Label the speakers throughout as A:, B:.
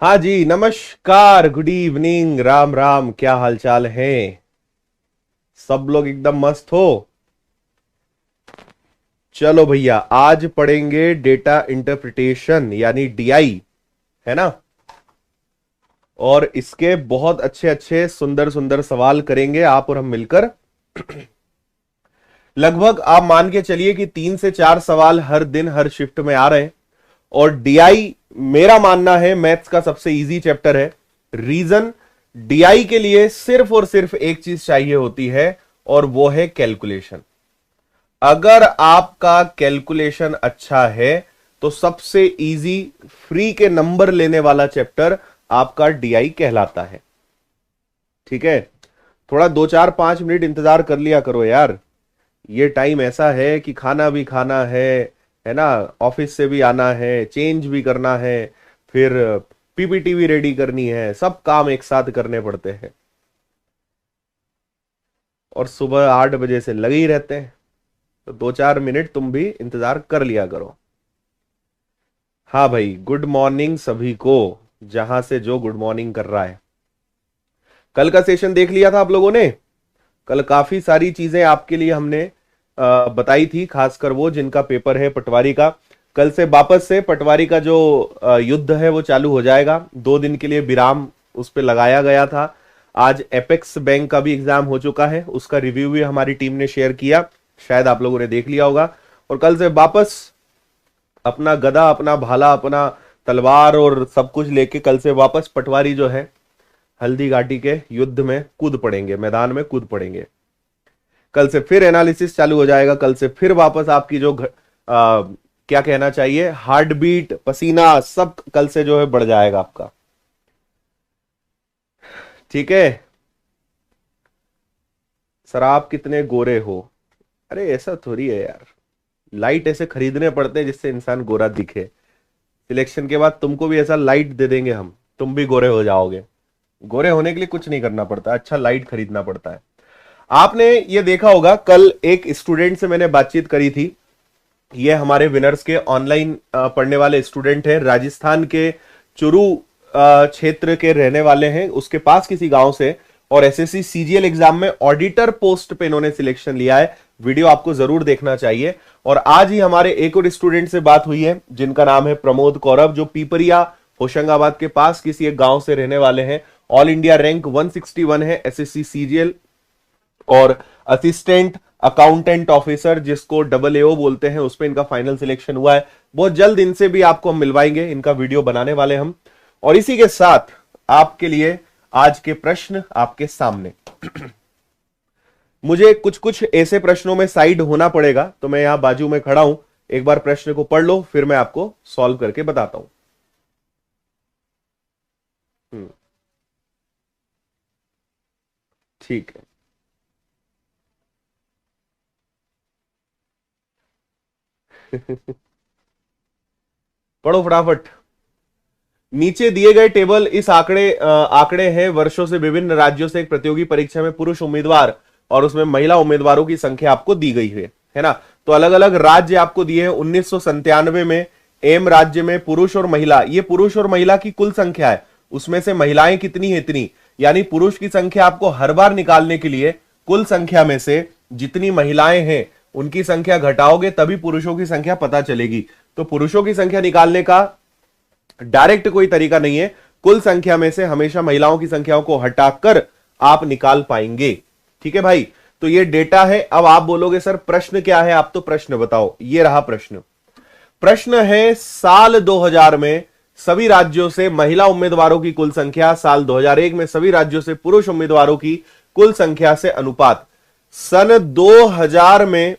A: हाँ जी, नमस्कार, good evening, Ram Ram. क्या हालचाल है? सब लोग एकदम मस्त हो? चलो भैया, आज पढ़ेंगे डेटा इंटरप्रिटेशन यानी डीआई, है ना। और इसके बहुत अच्छे अच्छे सुंदर सुंदर सवाल करेंगे आप और हम मिलकर। लगभग आप मान के चलिए कि 3 से 4 सवाल हर दिन हर शिफ्ट में आ रहे हैं। और डीआई मेरा मानना है मैथ्स का सबसे इजी चैप्टर है। रीजन, डीआई के लिए सिर्फ और सिर्फ एक चीज चाहिए होती है और वो है कैलकुलेशन। अगर आपका कैलकुलेशन अच्छा है तो सबसे इजी फ्री के नंबर लेने वाला चैप्टर आपका डीआई कहलाता है। ठीक है, थोड़ा 2 4 5 मिनट इंतजार कर लिया करो यार। ये टाइम ऐसा है कि खाना भी खाना है ना। ऑफिस से भी आना है, चेंज भी करना है, फिर पीपीटी भी रेडी करनी है, सब काम एक साथ करने पड़ते हैं। और सुबह 8 बजे से लगे ही रहते हैं, तो 2 4 मिनट तुम भी इंतजार कर लिया करो। हाँ भाई, गुड मॉर्निंग सभी को, जहां से जो गुड मॉर्निंग कर रहा है। कल का सेशन देख लिया था आप लोगों ने? कल काफी सारी चीजें आपके लिए हमने बताई थी, खासकर वो जिनका पेपर है पटवारी का। कल से वापस से पटवारी का जो युद्ध है वो चालू हो जाएगा। 2 दिन के लिए विराम उस पर लगाया गया था। आज एपेक्स बैंक का भी एग्जाम हो चुका है, उसका रिव्यू भी हमारी टीम ने शेयर किया, शायद आप लोगों ने देख लिया होगा। और कल से वापस अपना गदा, अपना भाला, अपना तलवार और सब कुछ लेके कल से वापस पटवारी जो है हल्दी घाटी के युद्ध में कूद पड़ेंगे, मैदान में कूद पड़ेंगे। कल से फिर एनालिसिस चालू हो जाएगा। कल से फिर वापस आपकी जो क्या कहना चाहिए, हार्ट बीट, पसीना, सब कल से जो है बढ़ जाएगा आपका। ठीक है। सर आप कितने गोरे हो? अरे ऐसा थोड़ी है यार, लाइट ऐसे खरीदने पड़ते हैं जिससे इंसान गोरा दिखे। सिलेक्शन के बाद तुमको भी ऐसा लाइट दे देंगे हम, तुम भी गोरे हो जाओगे। गोरे होने के लिए कुछ नहीं करना पड़ता, अच्छा लाइट खरीदना पड़ता है। आपने ये देखा होगा, कल एक स्टूडेंट से मैंने बातचीत करी थी। ये हमारे विनर्स के ऑनलाइन पढ़ने वाले स्टूडेंट हैं, राजस्थान के चुरू क्षेत्र के रहने वाले हैं, उसके पास किसी गांव से। और एसएससी सीजीएल एग्जाम में ऑडिटर पोस्ट पे इन्होंने सिलेक्शन लिया है। वीडियो आपको जरूर देखना चाहिए। और आज ही हमारे एक और स्टूडेंट से बात हुई है जिनका नाम है प्रमोद कौरव, जो पीपरिया होशंगाबाद के पास किसी एक गांव से रहने वाले हैं। ऑल इंडिया रैंक 161 है एसएससी सीजीएल, और असिस्टेंट अकाउंटेंट ऑफिसर जिसको AAO बोलते हैं, उस पर इनका फाइनल सिलेक्शन हुआ है। बहुत जल्द इनसे भी आपको हम मिलवाएंगे, इनका वीडियो बनाने वाले हम। और इसी के साथ आपके लिए आज के प्रश्न आपके सामने। मुझे कुछ कुछ ऐसे प्रश्नों में साइड होना पड़ेगा, तो मैं यहां बाजू में खड़ा हूं। एक बार प्रश्न को पढ़ लो, फिर मैं आपको सॉल्व करके बताता हूं। ठीक है। पढ़ो फटाफट। नीचे दिए गए टेबल इस आंकड़े हैं वर्षों से विभिन्न राज्यों से एक प्रतियोगी परीक्षा में पुरुष उम्मीदवार और उसमें महिला उम्मीदवारों की संख्या आपको दी गई है ना। तो अलग अलग राज्य आपको दिए हैं। 1997 में एम राज्य में पुरुष और महिला, ये पुरुष और महिला की कुल संख्या है, उसमें से महिलाएं कितनी है इतनी। यानी पुरुष की संख्या आपको हर बार निकालने के लिए कुल संख्या में से जितनी महिलाएं हैं उनकी संख्या घटाओगे तभी पुरुषों की संख्या पता चलेगी। तो पुरुषों की संख्या निकालने का डायरेक्ट कोई तरीका नहीं है, कुल संख्या में से हमेशा महिलाओं की संख्याओं को हटाकर आप निकाल पाएंगे। ठीक है भाई, तो ये डेटा है। अब आप बोलोगे सर प्रश्न क्या है, आप तो प्रश्न बताओ। ये रहा प्रश्न। प्रश्न है, साल 2000 में सभी राज्यों से महिला उम्मीदवारों की कुल संख्या साल 2001 में सभी राज्यों से पुरुष उम्मीदवारों की कुल संख्या से अनुपात। सन 2000 में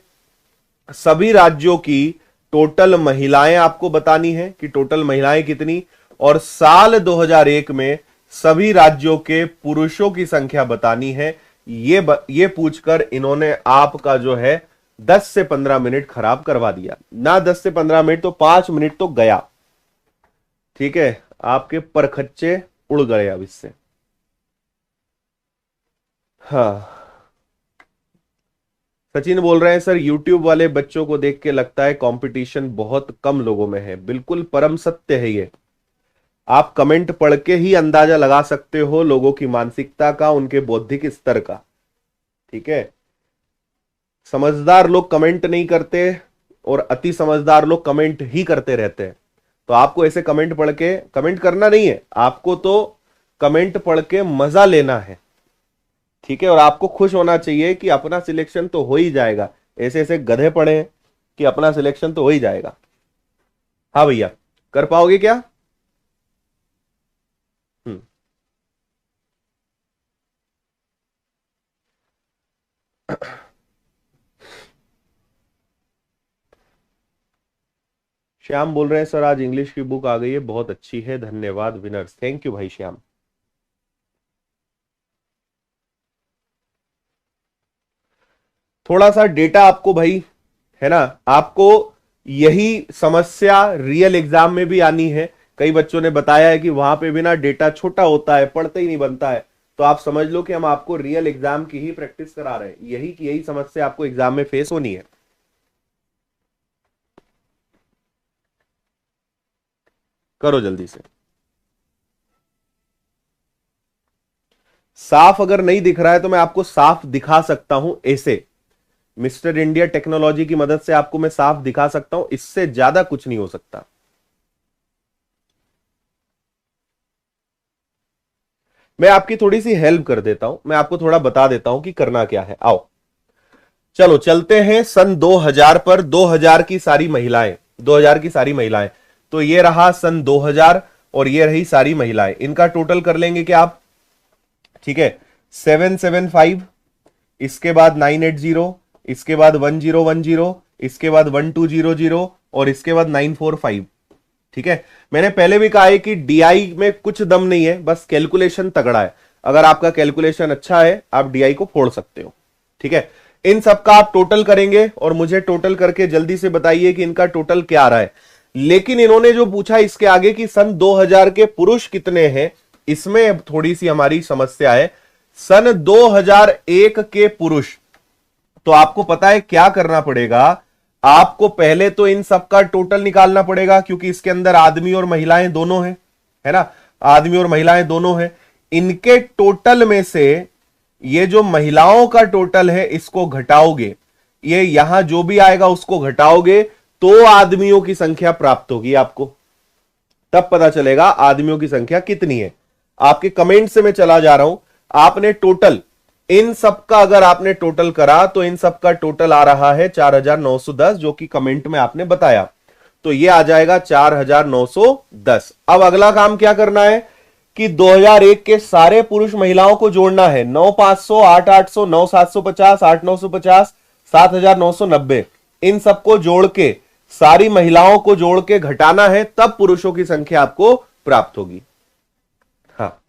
A: सभी राज्यों की टोटल महिलाएं आपको बतानी है कि टोटल महिलाएं कितनी, और साल 2001 में सभी राज्यों के पुरुषों की संख्या बतानी है। ये पूछकर इन्होंने आपका जो है 10 से 15 मिनट खराब करवा दिया ना। 10 से 15 मिनट तो 5 मिनट तो गया। ठीक है, आपके परखच्चे उड़ गए अब इससे। हाँ, सचिन बोल रहे हैं सर यूट्यूब वाले बच्चों को देख के लगता है कंपटीशन बहुत कम लोगों में है। बिल्कुल परम सत्य है ये। आप कमेंट पढ़ के ही अंदाजा लगा सकते हो लोगों की मानसिकता का, उनके बौद्धिक स्तर का। ठीक है, समझदार लोग कमेंट नहीं करते और अति समझदार लोग कमेंट ही करते रहते हैं। तो आपको ऐसे कमेंट पढ़ के कमेंट करना नहीं है, आपको तो कमेंट पढ़ के मजा लेना है। ठीक है, और आपको खुश होना चाहिए कि अपना सिलेक्शन तो हो ही जाएगा। ऐसे ऐसे गधे पड़े हैं कि अपना सिलेक्शन तो हो ही जाएगा। हाँ भैया, कर पाओगे क्या? हम्म। श्याम बोल रहे हैं सर आज इंग्लिश की बुक आ गई है, बहुत अच्छी है, धन्यवाद विनर्स। थैंक यू भाई श्याम। थोड़ा सा डेटा आपको भाई, है ना, आपको यही समस्या रियल एग्जाम में भी आनी है। कई बच्चों ने बताया है कि वहां पे भी ना डेटा छोटा होता है, पढ़ते ही नहीं बनता है। तो आप समझ लो कि हम आपको रियल एग्जाम की ही प्रैक्टिस करा रहे हैं, यही की यही समस्या आपको एग्जाम में फेस होनी है। करो जल्दी से। साफ अगर नहीं दिख रहा है तो मैं आपको साफ दिखा सकता हूं ऐसे, मिस्टर इंडिया टेक्नोलॉजी की मदद से आपको मैं साफ दिखा सकता हूं, इससे ज्यादा कुछ नहीं हो सकता। मैं आपकी थोड़ी सी हेल्प कर देता हूं, मैं आपको थोड़ा बता देता हूं कि करना क्या है। आओ चलो चलते हैं सन 2000 पर। 2000 की सारी महिलाएं, 2000 की सारी महिलाएं, तो ये रहा सन 2000 और ये रही सारी महिलाएं, इनका टोटल कर लेंगे क्या आप? ठीक है, 775, इसके बाद 980, इसके बाद 1010, इसके बाद 1200 और इसके बाद 945। ठीक है, मैंने पहले भी कहा है कि डीआई में कुछ दम नहीं है, बस कैलकुलेशन तगड़ा है। अगर आपका कैलकुलेशन अच्छा है आप डीआई को फोड़ सकते हो। ठीक है, इन सबका आप टोटल करेंगे और मुझे टोटल करके जल्दी से बताइए कि इनका टोटल क्या आ रहा है। लेकिन इन्होंने जो पूछा इसके आगे कि सन 2000 के पुरुष कितने हैं, इसमें थोड़ी सी हमारी समस्या है। सन 2001 के पुरुष, तो आपको पता है क्या करना पड़ेगा? आपको पहले तो इन सबका टोटल निकालना पड़ेगा, क्योंकि इसके अंदर आदमी और महिलाएं दोनों हैं, है ना, आदमी और महिलाएं दोनों हैं। इनके टोटल में से ये जो महिलाओं का टोटल है इसको घटाओगे, ये यहां जो भी आएगा उसको घटाओगे, तो आदमियों की संख्या प्राप्त होगी आपको। तब पता चलेगा आदमियों की संख्या कितनी है। आपके कमेंट से मैं चला जा रहा हूं, आपने टोटल इन सबका अगर आपने टोटल करा तो इन सबका टोटल आ रहा है 4910, जो कि कमेंट में आपने बताया, तो ये आ जाएगा 4910। अब अगला काम क्या करना है कि 2001 के सारे पुरुष महिलाओं को जोड़ना है। 9500, 8800, 9750, 8950, 7990, इन सबको जोड़ के, सारी महिलाओं को जोड़ के घटाना है, तब पुरुषों की संख्या आपको प्राप्त होगी। हाँ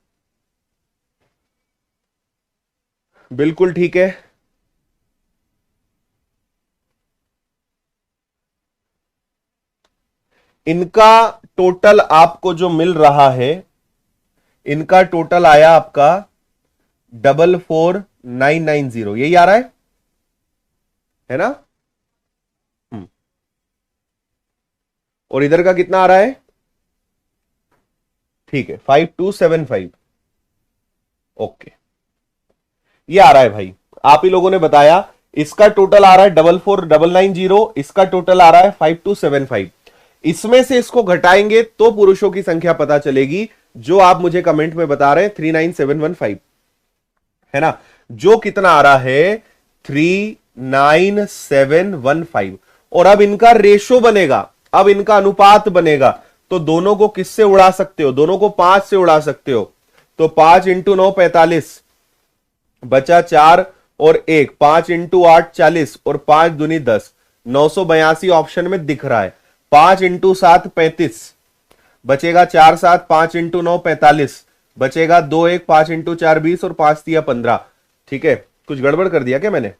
A: बिल्कुल ठीक है। इनका टोटल आपको जो मिल रहा है, इनका टोटल आया आपका 44990, यही आ रहा है ना? हम्म। और इधर का कितना आ रहा है? ठीक है, 5275। ओके, ये आ रहा है भाई, आप ही लोगों ने बताया। इसका टोटल आ रहा है 44990, इसका टोटल आ रहा है 5275। इसमें से इसको घटाएंगे तो पुरुषों की संख्या पता चलेगी, जो आप मुझे कमेंट में बता रहे हैं 39715, है ना, जो कितना आ रहा है 39715। और अब इनका रेशो बनेगा, अब इनका अनुपात बनेगा। तो दोनों को किससे उड़ा सकते हो? दोनों को 5 से उड़ा सकते हो। तो 5 इंटू 9 45, बचा 4 और 1, 5 इंटू 8 40 और 5 दूनी 10, 982 ऑप्शन में दिख रहा है। 5 इंटू 7 35, बचेगा 4 7, 5 इंटू 9 45, बचेगा 2 1, 5 इंटू 4 20 और 5 तिया 15। ठीक है, कुछ गड़बड़ कर दिया क्या मैंने?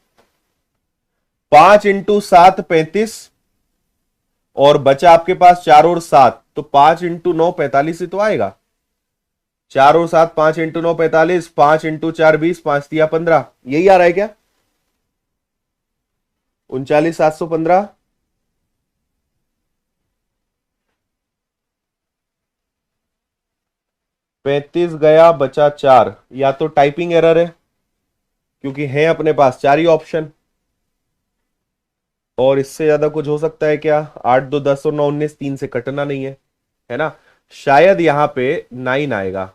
A: 5 इंटू 7 35 और बचा आपके पास 4 और 7, तो 5 इंटू 9 45 ही तो आएगा। 4 और 7, 5 इंटू 9 45, 5 इंटू 4 20, 5 तिया 15, यही आ रहा है क्या? 39715। 35 गया, बचा 4। या तो टाइपिंग एरर है, क्योंकि है अपने पास 4 ही ऑप्शन, और इससे ज्यादा कुछ हो सकता है क्या? 8 2 10 और 9 19, 3 से कटना नहीं है ना? शायद यहां पे 9 आएगा,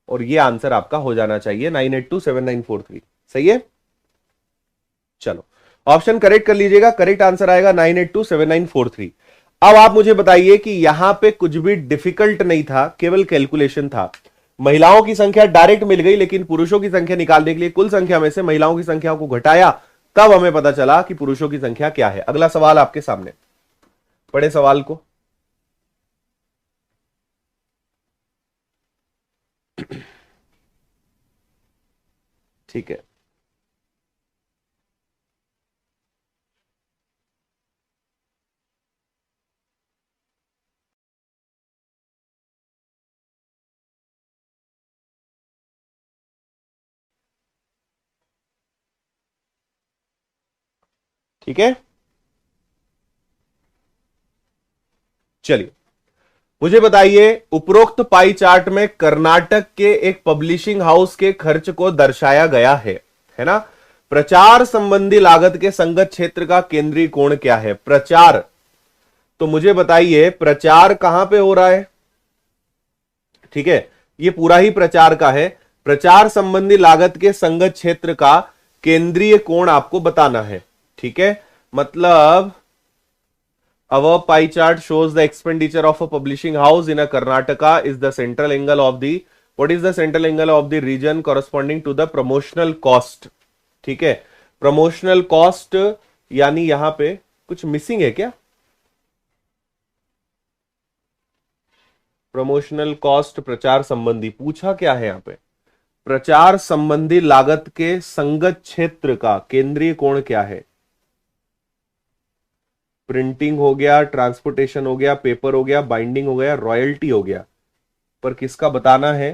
A: और ये आंसर आपका हो जाना चाहिए 982794 सही है। चलो, ऑप्शन करेक्ट कर लीजिएगा, करेक्ट आंसर आएगा 982794। अब आप मुझे बताइए कि यहां पे कुछ भी डिफिकल्ट नहीं था, केवल कैलकुलेशन था। महिलाओं की संख्या डायरेक्ट मिल गई, लेकिन पुरुषों की संख्या निकालने के लिए कुल संख्या में से महिलाओं की संख्या को घटाया, तब हमें पता चला कि पुरुषों की संख्या क्या है। अगला सवाल आपके सामने, पढ़े सवाल को। ठीक है, ठीक है, चलिए मुझे बताइए, उपरोक्त पाई चार्ट में कर्नाटक के एक पब्लिशिंग हाउस के खर्च को दर्शाया गया है ना? प्रचार संबंधी लागत के संगत क्षेत्र का केंद्रीय कोण क्या है? प्रचार, तो मुझे बताइए प्रचार कहां पे हो रहा है? ठीक है, ये पूरा ही प्रचार का है। प्रचार संबंधी लागत के संगत क्षेत्र का केंद्रीय कोण आपको बताना है। ठीक है, मतलब our pie chart shows the expenditure of a publishing house in a Karnataka is the central angle of the, what is the central angle of the region corresponding to the promotional cost? ठीक है, promotional cost यानी यहां पे कुछ missing है क्या? Promotional cost प्रचार संबंधी पूछा क्या है यहां पे? प्रचार संबंधी लागत के संगत क्षेत्र का केंद्रीय कोण क्या है? प्रिंटिंग हो गया, ट्रांसपोर्टेशन हो गया, पेपर हो गया, बाइंडिंग हो गया, रॉयल्टी हो गया, पर किसका बताना है?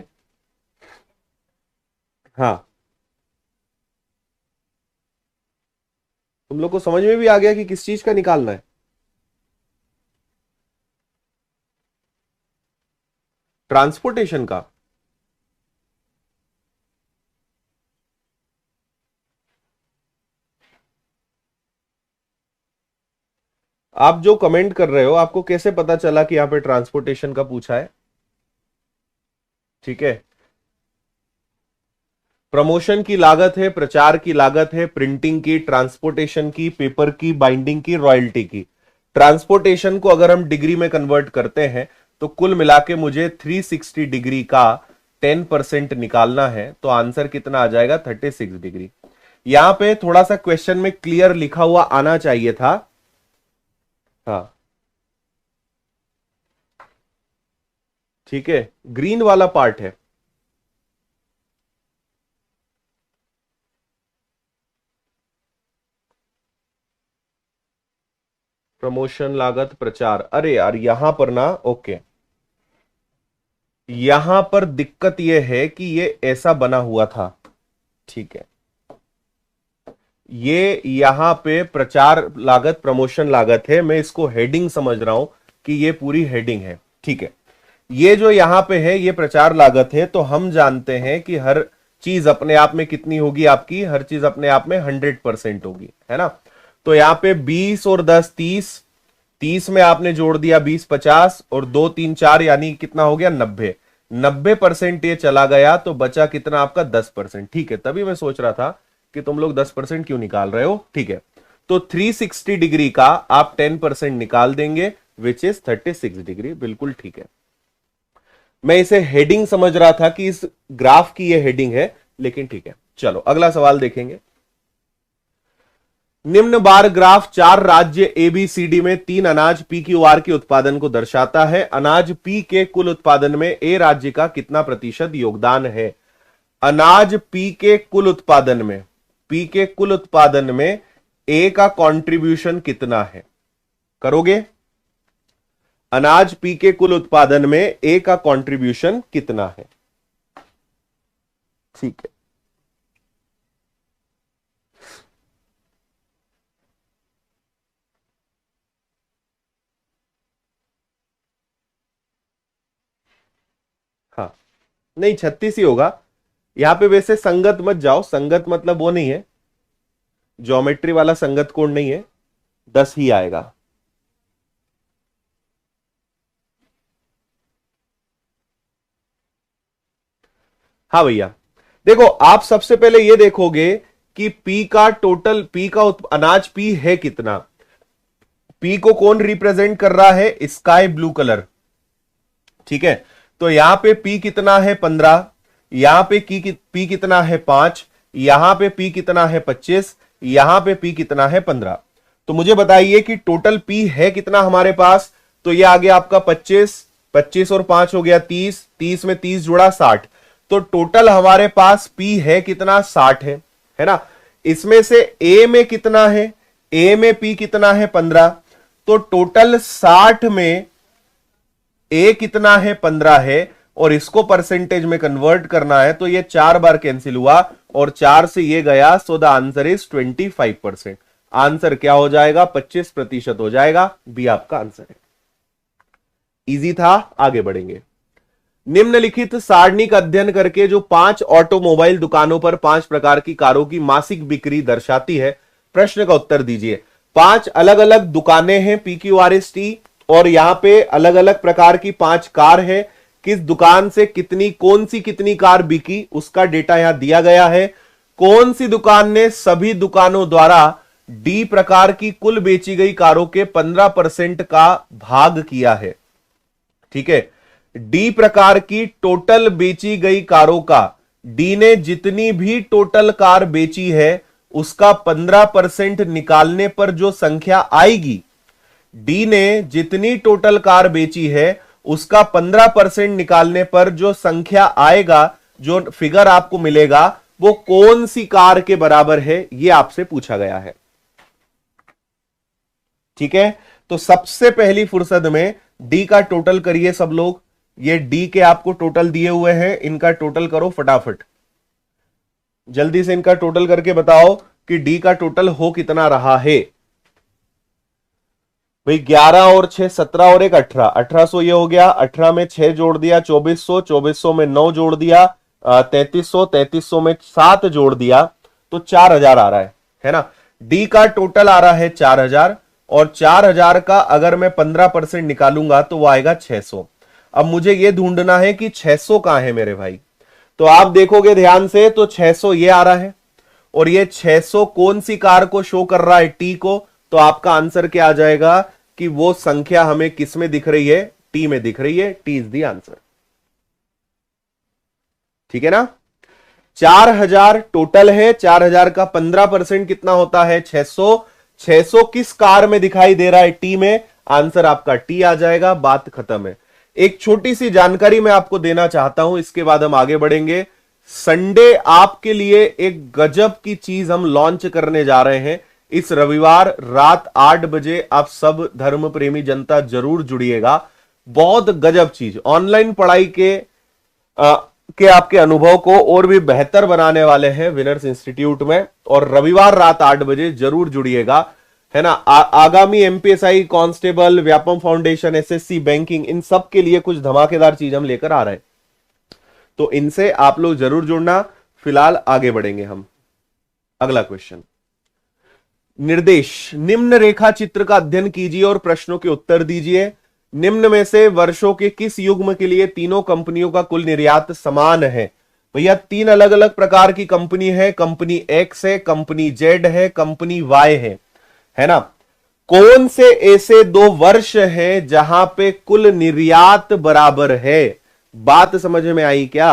A: हाँ, तुम लोग को समझ में भी आ गया कि किस चीज का निकालना है? ट्रांसपोर्टेशन का। आप जो कमेंट कर रहे हो, आपको कैसे पता चला कि यहां पे ट्रांसपोर्टेशन का पूछा है? ठीक है, प्रमोशन की लागत है, प्रचार की लागत है, प्रिंटिंग की, ट्रांसपोर्टेशन की, पेपर की, बाइंडिंग की, रॉयल्टी की। ट्रांसपोर्टेशन को अगर हम डिग्री में कन्वर्ट करते हैं तो कुल मिला के मुझे 360 डिग्री का 10% निकालना है, तो आंसर कितना आ जाएगा? 36 डिग्री। यहां पे थोड़ा सा क्वेश्चन में क्लियर लिखा हुआ आना चाहिए था। हाँ, ठीक है, ग्रीन वाला पार्ट है। प्रमोशन लागत प्रचार, अरे यार यहां पर ना, ओके, यहां पर दिक्कत यह है कि ये ऐसा बना हुआ था। ठीक है, ये यहां पे प्रचार लागत प्रमोशन लागत है, मैं इसको हेडिंग समझ रहा हूं कि ये पूरी हेडिंग है। ठीक है, ये जो यहां पे है ये प्रचार लागत है, तो हम जानते हैं कि हर चीज अपने आप में कितनी होगी आपकी? हर चीज अपने आप में 100% होगी, है ना? तो यहां पे 20 और 10 30, 30 में आपने जोड़ दिया 20 50, और 2 3 4 यानी कितना हो गया? 90। 90% ये चला गया, तो बचा कितना आपका? 10%। ठीक है, तभी मैं सोच रहा था कि तुम लोग 10% क्यों निकाल रहे हो। ठीक है, तो 360 डिग्री का आप 10% निकाल देंगे, विच इज 36 डिग्री। बिल्कुल ठीक है, मैं इसे हेडिंग समझ रहा था कि इस ग्राफ की ये हेडिंग है, लेकिन ठीक है। चलो अगला सवाल देखेंगे। निम्न बार ग्राफ 4 राज्य एबीसीडी में 3 अनाज पी क्यू आर के उत्पादन को दर्शाता है। अनाज पी के कुल उत्पादन में ए राज्य का कितना प्रतिशत योगदान है? अनाज पी के कुल उत्पादन में, पी के कुल उत्पादन में ए का कंट्रीब्यूशन कितना है? करोगे? अनाज पी के कुल उत्पादन में ए का कंट्रीब्यूशन कितना है? ठीक है, हाँ, नहीं 36 ही होगा यहां पे। वैसे संगत मत जाओ, संगत मतलब वो नहीं है, ज्योमेट्री वाला संगत कोण नहीं है, 10 ही आएगा। हाँ भैया, देखो आप सबसे पहले ये देखोगे कि पी का टोटल, पी का अनाज पी है कितना। पी को कौन रिप्रेजेंट कर रहा है, स्काई ब्लू कलर, ठीक है। तो यहां पे पी कितना है 15, यहां पे पी कितना है 5, यहां पे पी कितना है 25, यहां पे पी कितना है 15। तो मुझे बताइए कि टोटल पी है कितना हमारे पास। तो ये आ गया आपका 25, 25 और 5 हो गया 30, 30 में 30 जुड़ा 60। तो टोटल हमारे पास पी है कितना, 60 है ना। इसमें से ए में कितना है, ए में पी कितना है 15। तो टोटल 60 में ए कितना है, 15 है, और इसको परसेंटेज में कन्वर्ट करना है। तो ये 4 बार कैंसिल हुआ और 4 से ये गया। So the answer is 25%। Answer क्या हो जाएगा, 25% हो जाएगा। बी आपका आंसर है। इजी था, आगे बढ़ेंगे। निम्नलिखित सारणी का अध्ययन करके जो 5 ऑटोमोबाइल दुकानों पर 5 प्रकार की कारों की मासिक बिक्री दर्शाती है, प्रश्न का उत्तर दीजिए। 5 अलग अलग दुकानें हैं PQRST, और यहां पे अलग अलग प्रकार की 5 कार है। किस दुकान से कितनी, कौन सी कितनी कार बिकी, उसका डेटा यहां दिया गया है। कौन सी दुकान ने सभी दुकानों द्वारा डी प्रकार की कुल बेची गई कारों के 15% का भाग किया है, ठीक है। डी प्रकार की टोटल बेची गई कारों का, डी ने जितनी भी टोटल कार बेची है उसका 15% निकालने पर जो संख्या आएगी, डी ने जितनी टोटल कार बेची है उसका 15% निकालने पर जो संख्या आएगा, जो फिगर आपको मिलेगा, वो कौन सी कार के बराबर है, ये आपसे पूछा गया है, ठीक है। तो सबसे पहली फुर्सत में डी का टोटल करिए सब लोग। ये डी के आपको टोटल दिए हुए हैं, इनका टोटल करो फटाफट, जल्दी से इनका टोटल करके बताओ कि डी का टोटल हो कितना रहा है। भाई 11 और 6 17 और 1 18, 1800 ये हो गया। 18 में 6 जोड़ दिया 2400, 2400 में 9 जोड़ दिया 3300, 3300 में 7 जोड़ दिया तो 4000 आ रहा है ना। डी का टोटल आ रहा है 4000, और 4000 का अगर मैं 15% निकालूंगा तो वो आएगा 600। अब मुझे ये ढूंढना है कि 600 कहां है मेरे भाई। तो आप देखोगे ध्यान से तो 600 ये आ रहा है, और ये 600 कौन सी कार को शो कर रहा है, टी को। तो आपका आंसर क्या आ जाएगा कि वो संख्या हमें किस में दिख रही है, टी में दिख रही है। टी इज द आंसर, ठीक है ना। 4000 टोटल है, 4000 का 15% कितना होता है, 600। 600 किस कार में दिखाई दे रहा है, टी में। आंसर आपका टी आ जाएगा, बात खत्म है। एक छोटी सी जानकारी मैं आपको देना चाहता हूं, इसके बाद हम आगे बढ़ेंगे। संडे आपके लिए एक गजब की चीज हम लॉन्च करने जा रहे हैं। इस रविवार रात 8 बजे आप सब धर्म प्रेमी जनता जरूर जुड़िएगा। बहुत गजब चीज, ऑनलाइन पढ़ाई के आपके अनुभव को और भी बेहतर बनाने वाले हैं विनर्स इंस्टीट्यूट में। और रविवार रात 8 बजे जरूर जुड़िएगा, है ना। आगामी MPSI, constable, Vyapam foundation, SSC, banking, इन सब के लिए कुछ धमाकेदार चीज हम लेकर आ रहे हैं, तो इनसे आप लोग जरूर जुड़ना। फिलहाल आगे बढ़ेंगे हम। अगला क्वेश्चन, निर्देश, निम्न रेखा चित्र का अध्ययन कीजिए और प्रश्नों के उत्तर दीजिए। निम्न में से वर्षों के किस युग्म के लिए तीनों कंपनियों का कुल निर्यात समान है। भैया 3 अलग अलग प्रकार की कंपनी है, कंपनी एक्स है, कंपनी जेड है, कंपनी वाई है ना। कौन से ऐसे 2 वर्ष है जहां पे कुल निर्यात बराबर है। बात समझ में आई क्या।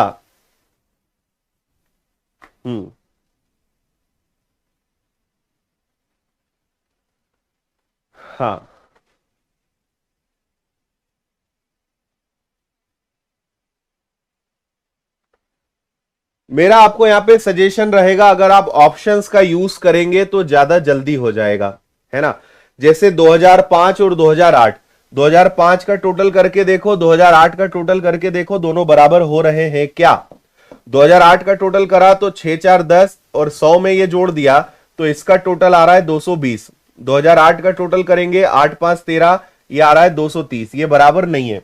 A: हाँ, मेरा आपको यहां पे सजेशन रहेगा, अगर आप ऑप्शंस का यूज करेंगे तो ज्यादा जल्दी हो जाएगा, है ना। जैसे 2005 और 2008, 2005 का टोटल करके देखो, 2008 का टोटल करके देखो, दोनों बराबर हो रहे हैं क्या। 2008 का टोटल करा तो 6 4 10 और 100 में ये जोड़ दिया तो इसका टोटल आ रहा है 220। 2008 का टोटल करेंगे 8 5 13, ये आ रहा है 230, ये बराबर नहीं है।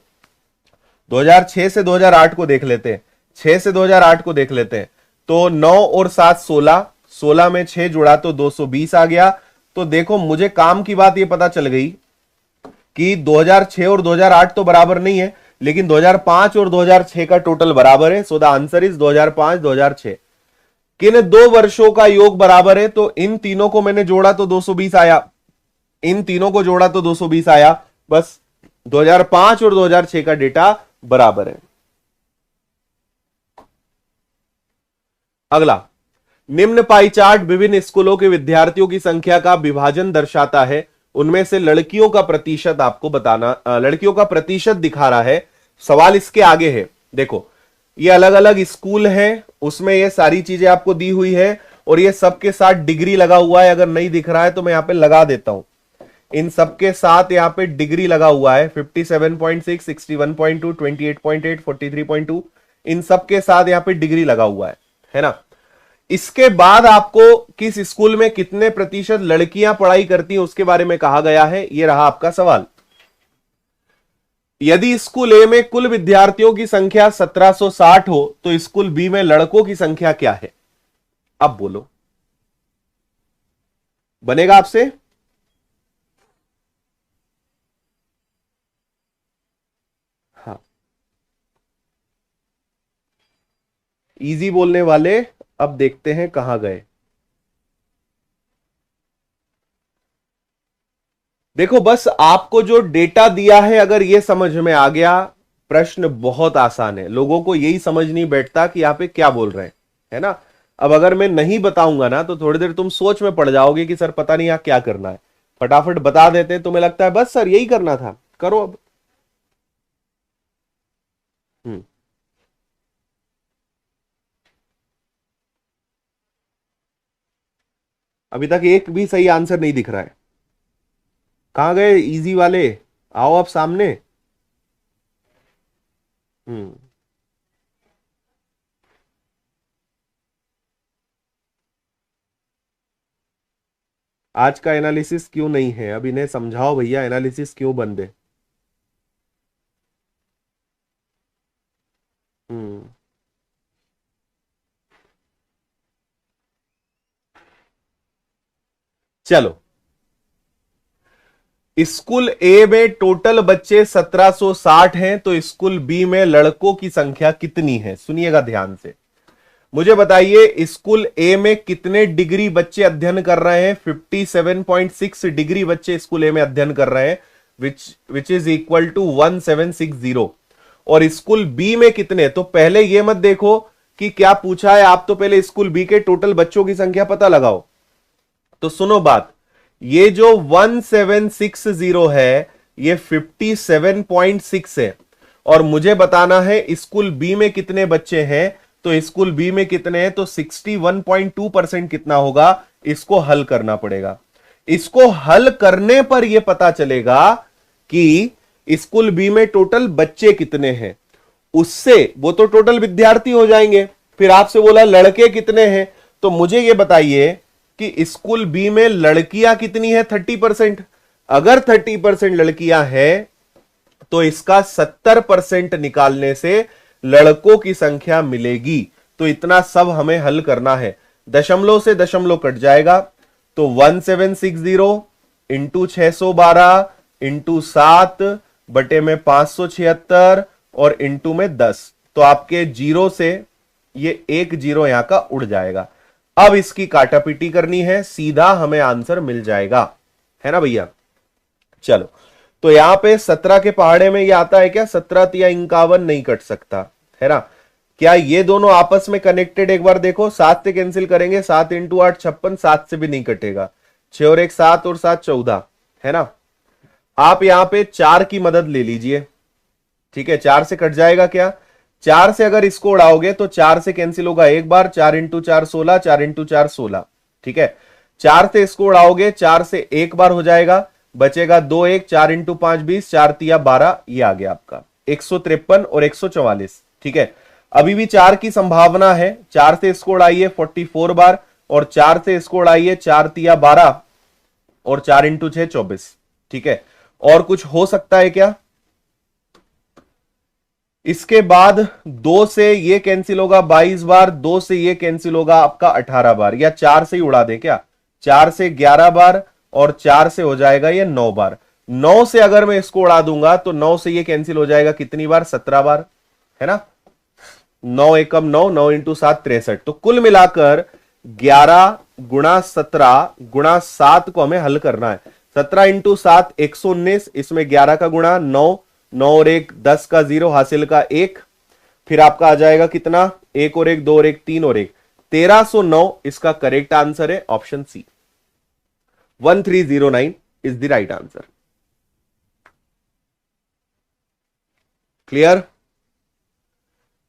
A: 2006 से 2008 को देख लेते हैं। 6 से 2008 को देख लेते हैं। तो 9 और 7 16, 16 में 6 जुड़ा तो 220 आ गया। तो देखो मुझे काम की बात यह पता चल गई कि 2006 और 2008 तो बराबर नहीं है, लेकिन 2005 और 2006 का टोटल बराबर है। So the answer is 2005 2006। किन दो वर्षों का योग बराबर है? तो इन तीनों को मैंने जोड़ा तो 220 आया, इन तीनों को जोड़ा तो 220 आया। बस 2005 और 2006 का डेटा बराबर है। अगला, निम्न पाई चार्ट विभिन्न स्कूलों के विद्यार्थियों की संख्या का विभाजन दर्शाता है। उनमें से लड़कियों का प्रतिशत आपको बताना, लड़कियों का प्रतिशत दिखा रहा है। सवाल इसके आगे है, देखो ये अलग अलग स्कूल हैं, उसमें ये सारी चीजें आपको दी हुई है और ये सबके साथ डिग्री लगा हुआ है। अगर नहीं दिख रहा है तो मैं यहां पे लगा देता हूं, इन सबके साथ यहां पे डिग्री लगा हुआ है। 57.6, 61.2, 28.8, 43.2, इन सबके साथ यहां पे डिग्री लगा हुआ है ना। इसके बाद आपको किस स्कूल में कितने प्रतिशत लड़कियां पढ़ाई करती हैं उसके बारे में कहा गया है। यह रहा आपका सवाल। यदि स्कूल ए में कुल विद्यार्थियों की संख्या 1760 हो तो स्कूल बी में लड़कों की संख्या क्या है? अब बोलो, बनेगा आपसे? हाँ, इजी बोलने वाले अब देखते हैं कहां गए। देखो बस आपको जो डेटा दिया है अगर ये समझ में आ गया, प्रश्न बहुत आसान है। लोगों को यही समझ नहीं बैठता कि यहां पे क्या बोल रहे हैं, है ना। अब अगर मैं नहीं बताऊंगा ना तो थोड़ी देर तुम सोच में पड़ जाओगे कि सर पता नहीं यहां क्या करना है। फटाफट बता देते हैं, तुम्हें लगता है बस सर यही करना था, करो अब। हम्म अभी तक एक भी सही आंसर नहीं दिख रहा है। कहां गए इजी वाले? आओ आप सामने। हम्म आज का एनालिसिस क्यों नहीं है? अब इन्हें समझाओ भैया, एनालिसिस क्यों बंद है? हम्म चलो, स्कूल ए में टोटल बच्चे 1760 हैं तो स्कूल बी में लड़कों की संख्या कितनी है? सुनिएगा ध्यान से, मुझे बताइए स्कूल ए में कितने डिग्री बच्चे अध्ययन कर रहे हैं? 57.6 डिग्री बच्चे स्कूल ए में अध्ययन कर रहे हैं, विच इज इक्वल टू 1760। और स्कूल बी में कितने? तो पहले यह मत देखो कि क्या पूछा है, आप तो पहले स्कूल बी के टोटल बच्चों की संख्या पता लगाओ। तो सुनो बात, ये जो 1760 है ये 57.6 है और मुझे बताना है स्कूल बी में कितने बच्चे हैं। तो स्कूल बी में कितने हैं? तो 61.2% कितना होगा? इसको हल करना पड़ेगा। इसको हल करने पर यह पता चलेगा कि स्कूल बी में टोटल बच्चे कितने हैं। उससे वो तो टोटल विद्यार्थी हो जाएंगे। फिर आपसे बोला लड़के कितने हैं, तो मुझे यह बताइए कि स्कूल बी में लड़कियां कितनी है? 30%। अगर 30% लड़कियां हैं तो इसका 70% निकालने से लड़कों की संख्या मिलेगी। तो इतना सब हमें हल करना है। दशमलव से दशमलव कट जाएगा तो 1760 इंटू 612 इंटू 7 बटे में 576 और इंटू में 10। तो आपके जीरो से ये एक जीरो यहां का उड़ जाएगा। अब इसकी काटापीटी करनी है, सीधा हमें आंसर मिल जाएगा, है ना भैया। चलो, तो यहां पे 17 के पहाड़े में ये आता है क्या? 17 तिया 51 नहीं कट सकता, है ना। क्या ये दोनों आपस में कनेक्टेड? एक बार देखो, 7 से कैंसिल करेंगे, 7 इंटू 8 56, 7 से भी नहीं कटेगा। 6 और 1 7 और 7 14, है ना। आप यहां पे 4 की मदद ले लीजिए, ठीक है। 4 से कट जाएगा क्या? 4 से अगर इसको उड़ाओगे तो 4 से कैंसिल होगा एक बार, 4 इंटू 4 16, 4 इंटू 4 16, ठीक है। 4 से इसको उड़ाओगे 4 से एक बार हो जाएगा, बचेगा 2 1, 4 इंटू 5 20, 4 तिया 12, ये आ गया आपका 153 और 144, ठीक है। अभी भी 4 की संभावना है। 4 से इसको उड़ाइए 44 बार और 4 से इसको उड़ाइए 4 तिया 12 और 4 इंटू 6 24, ठीक है। और कुछ हो सकता है क्या? इसके बाद 2 से ये कैंसिल होगा 22 बार, 2 से ये कैंसिल होगा आपका 18 बार, या 4 से ही उड़ा दे क्या, 4 से 11 बार और 4 से हो जाएगा ये 9 बार। 9 से अगर मैं इसको उड़ा दूंगा तो 9 से ये कैंसिल हो जाएगा कितनी बार, 17 बार, है ना। 9 एकम 9, 9 इंटू 7 63। तो कुल मिलाकर 11 गुणा 17 गुणा 7 को हमें हल करना है। 17 इंटू 7 119, इसमें 11 का गुणा 9, 9 और 1 10 का 0, हासिल का 1, फिर आपका आ जाएगा कितना, 1 और 1 2 और 1 3 और 1 1309। इसका करेक्ट आंसर है option C, 1309 is the right answer. Clear.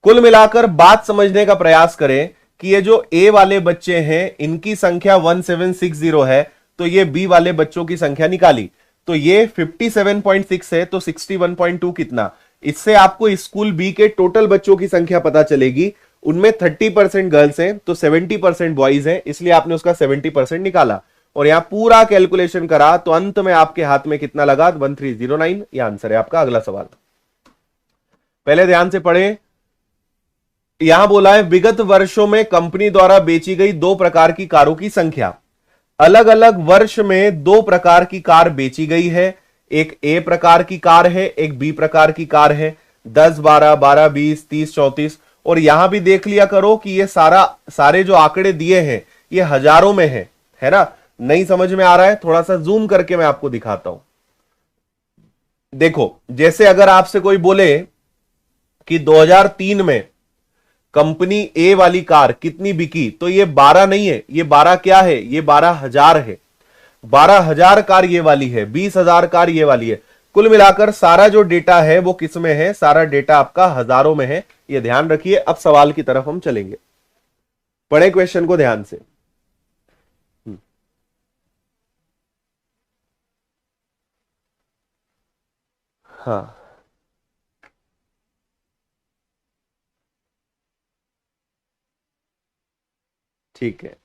A: कुल मिलाकर बात समझने का प्रयास करें कि ये जो ए वाले बच्चे हैं इनकी संख्या 1760 है, तो ये बी वाले बच्चों की संख्या निकाली तो ये 57.6 है, तो 61.2 कितना, इससे आपको स्कूल बी के टोटल बच्चों की संख्या पता चलेगी। उनमें 30% गर्ल्स हैं तो 70% बॉयज हैं, इसलिए आपने उसका 70% निकाला और यहां पूरा कैलकुलेशन करा तो अंत में आपके हाथ में कितना लगा, 1309। यह आंसर है आपका। अगला सवाल पहले ध्यान से पढ़ें। यहां बोला है विगत वर्षों में कंपनी द्वारा बेची गई 2 प्रकार की कारों की संख्या। अलग अलग वर्ष में 2 प्रकार की कार बेची गई है। एक ए प्रकार की कार है, एक बी प्रकार की कार है। 10 12 12 20 30 34। और यहां भी देख लिया करो कि ये सारे जो आंकड़े दिए हैं ये हजारों में है ना। नहीं समझ में आ रहा है, थोड़ा सा जूम करके मैं आपको दिखाता हूं। देखो, जैसे अगर आपसे कोई बोले कि 2003 में कंपनी ए वाली कार कितनी बिकी, तो ये 12 नहीं है, ये 12 क्या है, ये 12,000 है। 12,000 कार ये वाली है, 20,000 कार ये वाली है। कुल मिलाकर सारा जो डेटा है वो किस में है, सारा डेटा आपका हजारों में है, ये ध्यान रखिए। अब सवाल की तरफ हम चलेंगे, पढ़े क्वेश्चन को ध्यान से। हाँ ठीक है।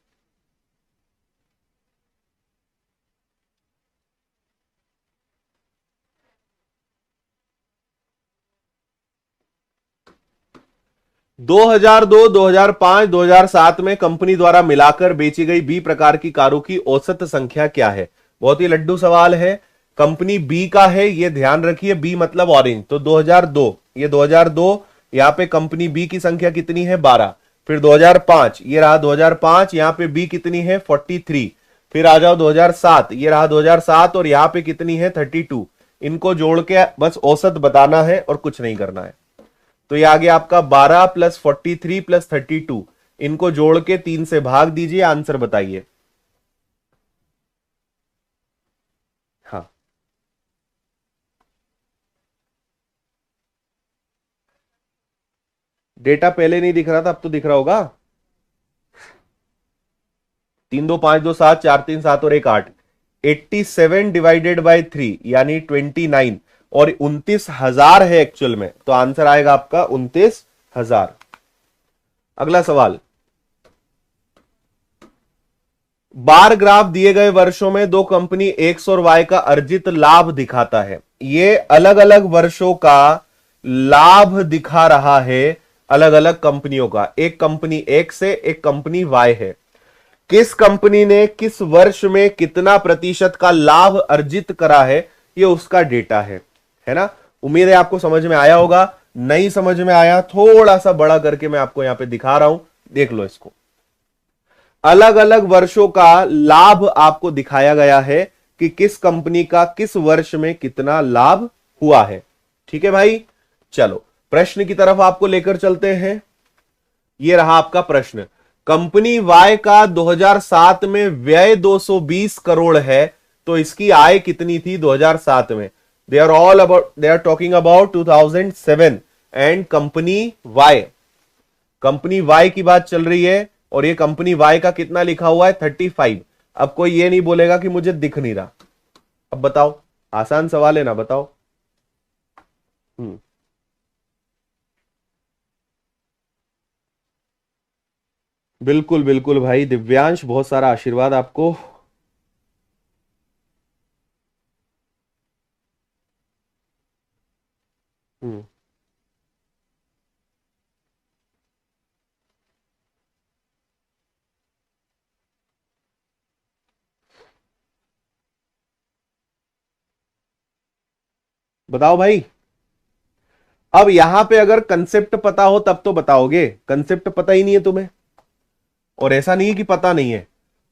A: दो हजार दो, 2005, 2007 में कंपनी द्वारा मिलाकर बेची गई बी प्रकार की कारों की औसत संख्या क्या है। बहुत ही लड्डू सवाल है। कंपनी बी का है, ये ध्यान रखिए, बी मतलब ऑरेंज, तो 2002, ये 2002, यहां पे कंपनी बी की संख्या कितनी है, 12। फिर 2005, ये रहा 2005, यहां पे बी कितनी है, 43। फिर आ जाओ 2007, ये रहा 2007 और यहां पे कितनी है, 32। इनको जोड़ के बस औसत बताना है और कुछ नहीं करना है। तो ये आ गया आपका 12 प्लस 43 प्लस 32। इनको जोड़ के 3 से भाग दीजिए, आंसर बताइए। हाँ डेटा पहले नहीं दिख रहा था, अब तो दिख रहा होगा। 3 2 5 2 7 4 3 7 और 1 8। 87 डिवाइडेड बाय 3 यानी 29, और 29,000 है एक्चुअल में, तो आंसर आएगा आपका 29,000। अगला सवाल, बार ग्राफ दिए गए वर्षों में दो कंपनी एक्स और वाई का अर्जित लाभ दिखाता है। ये अलग अलग वर्षों का लाभ दिखा रहा है, अलग अलग कंपनियों का। एक कंपनी एक्स है, एक कंपनी वाई है। किस कंपनी ने किस वर्ष में कितना प्रतिशत का लाभ अर्जित करा है, ये उसका डेटा है ना। उम्मीद है आपको समझ में आया होगा। नहीं समझ में आया, थोड़ा सा बड़ा करके मैं आपको यहां पे दिखा रहा हूं, देख लो इसको। अलग अलग वर्षों का लाभ आपको दिखाया गया है कि किस कंपनी का किस वर्ष में कितना लाभ हुआ है। ठीक है भाई, चलो प्रश्न की तरफ आपको लेकर चलते हैं। यह रहा आपका प्रश्न। कंपनी वाई का 2007 में व्यय 220 करोड़ है, तो इसकी आय कितनी थी 2007 में। They are talking about 2007 and company Y की बात चल रही है, और ये कंपनी वाई का कितना लिखा हुआ है, 35। अब कोई ये नहीं बोलेगा कि मुझे दिख नहीं रहा। अब बताओ, आसान सवाल है ना, बताओ। हम्म बिल्कुल बिल्कुल भाई दिव्यांश, बहुत सारा आशीर्वाद आपको। हम्म बताओ भाई। अब यहां पे अगर कंसेप्ट पता हो तब तो बताओगे, कंसेप्ट पता ही नहीं है तुम्हें। और ऐसा नहीं है कि पता नहीं है,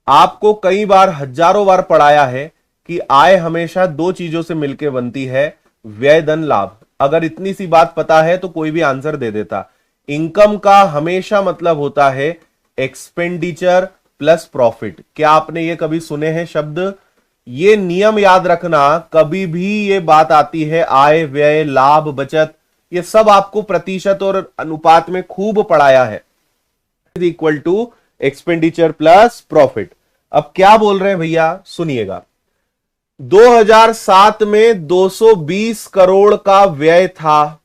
A: आपको कई बार हजारों बार पढ़ाया है कि आय हमेशा दो चीजों से मिलकर बनती है, व्यय धन लाभ। अगर इतनी सी बात पता है तो कोई भी आंसर दे देता। इनकम का हमेशा मतलब होता है एक्सपेंडिचर प्लस प्रॉफिट। क्या आपने ये कभी सुने हैं शब्द? ये नियम याद रखना, कभी भी ये बात आती है आय व्यय लाभ बचत, ये सब आपको प्रतिशत और अनुपात में खूब पढ़ाया है। Equal to expenditure plus profit. अब क्या बोल रहे हैं भैया, सुनिएगा। 2007 में 220 करोड़ का व्यय था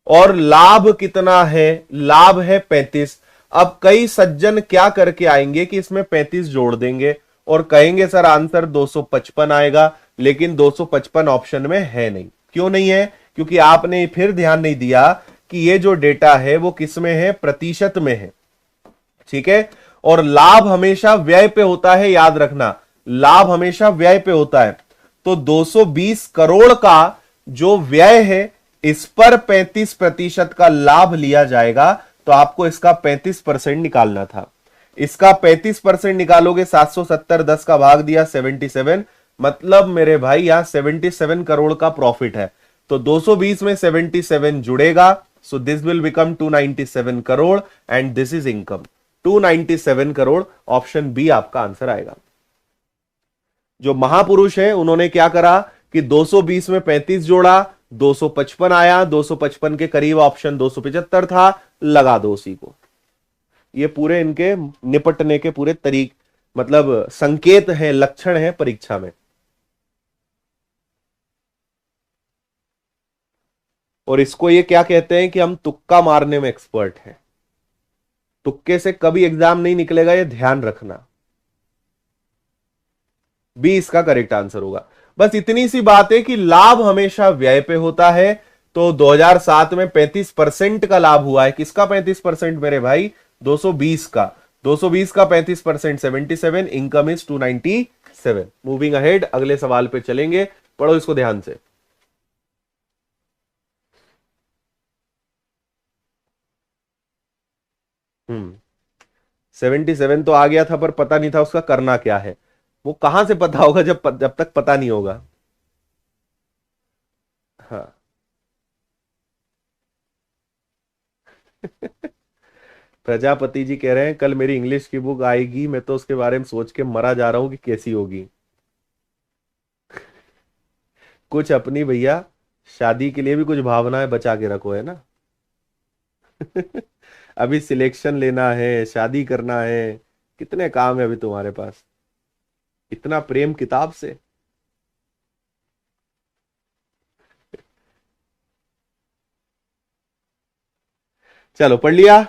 A: और लाभ कितना है? लाभ है 35। अब कई सज्जन क्या करके आएंगे कि इसमें 35 जोड़ देंगे और कहेंगे सर आंसर 255 आएगा, लेकिन 255 ऑप्शन में है नहीं। क्यों नहीं है? क्योंकि आपने फिर ध्यान नहीं दिया कि ये जो डेटा है वो किस में है, प्रतिशत में है। ठीक है, और लाभ हमेशा व्यय पे होता है, याद रखना, लाभ हमेशा व्यय पे होता है। तो 220 करोड़ का जो व्यय है इस पर 35% का लाभ लिया जाएगा, तो आपको इसका 35% निकालना था। इसका 35% निकालोगे, 770 10 का भाग दिया 77, मतलब मेरे भाई यहां 77 करोड़ का प्रॉफिट है। तो 220 में 77 जुड़ेगा, so this will become 297 crore and this is income 297 crore. Option B आपका आंसर आएगा। जो महापुरुष है उन्होंने क्या करा कि 220 में 35 जोड़ा, 255 आया, 255 के करीब ऑप्शन 275 था, लगा दो उसी को। ये पूरे इनके निपटने के पूरे तरीक मतलब संकेत हैं, लक्षण हैं परीक्षा में। और इसको ये क्या कहते हैं कि हम तुक्का मारने में एक्सपर्ट हैं। तुक्के से कभी एग्जाम नहीं निकलेगा, ये ध्यान रखना। बी इसका करेक्ट आंसर होगा। बस इतनी सी बात है कि लाभ हमेशा व्यय पे होता है। तो 2007 में 35% का लाभ हुआ है। किसका 35% मेरे भाई? 220 का। 220 का 35% 77, इनकम इज 297। मूविंग अहेड, अगले सवाल पे चलेंगे, पढ़ो इसको ध्यान से। हम्म 77 तो आ गया था, पर पता नहीं था उसका करना क्या है। वो कहां से पता होगा जब तक पता नहीं होगा। हाँ। प्रजापति जी कह रहे हैं कल मेरी इंग्लिश की बुक आएगी, मैं तो उसके बारे में सोच के मरा जा रहा हूं कि कैसी होगी। कुछ अपनी भैया शादी के लिए भी कुछ भावनाएं बचा के रखो, है ना। अभी सिलेक्शन लेना है, शादी करना है, कितने काम है अभी तुम्हारे पास। इतना प्रेम किताब से। चलो पढ़ लिया।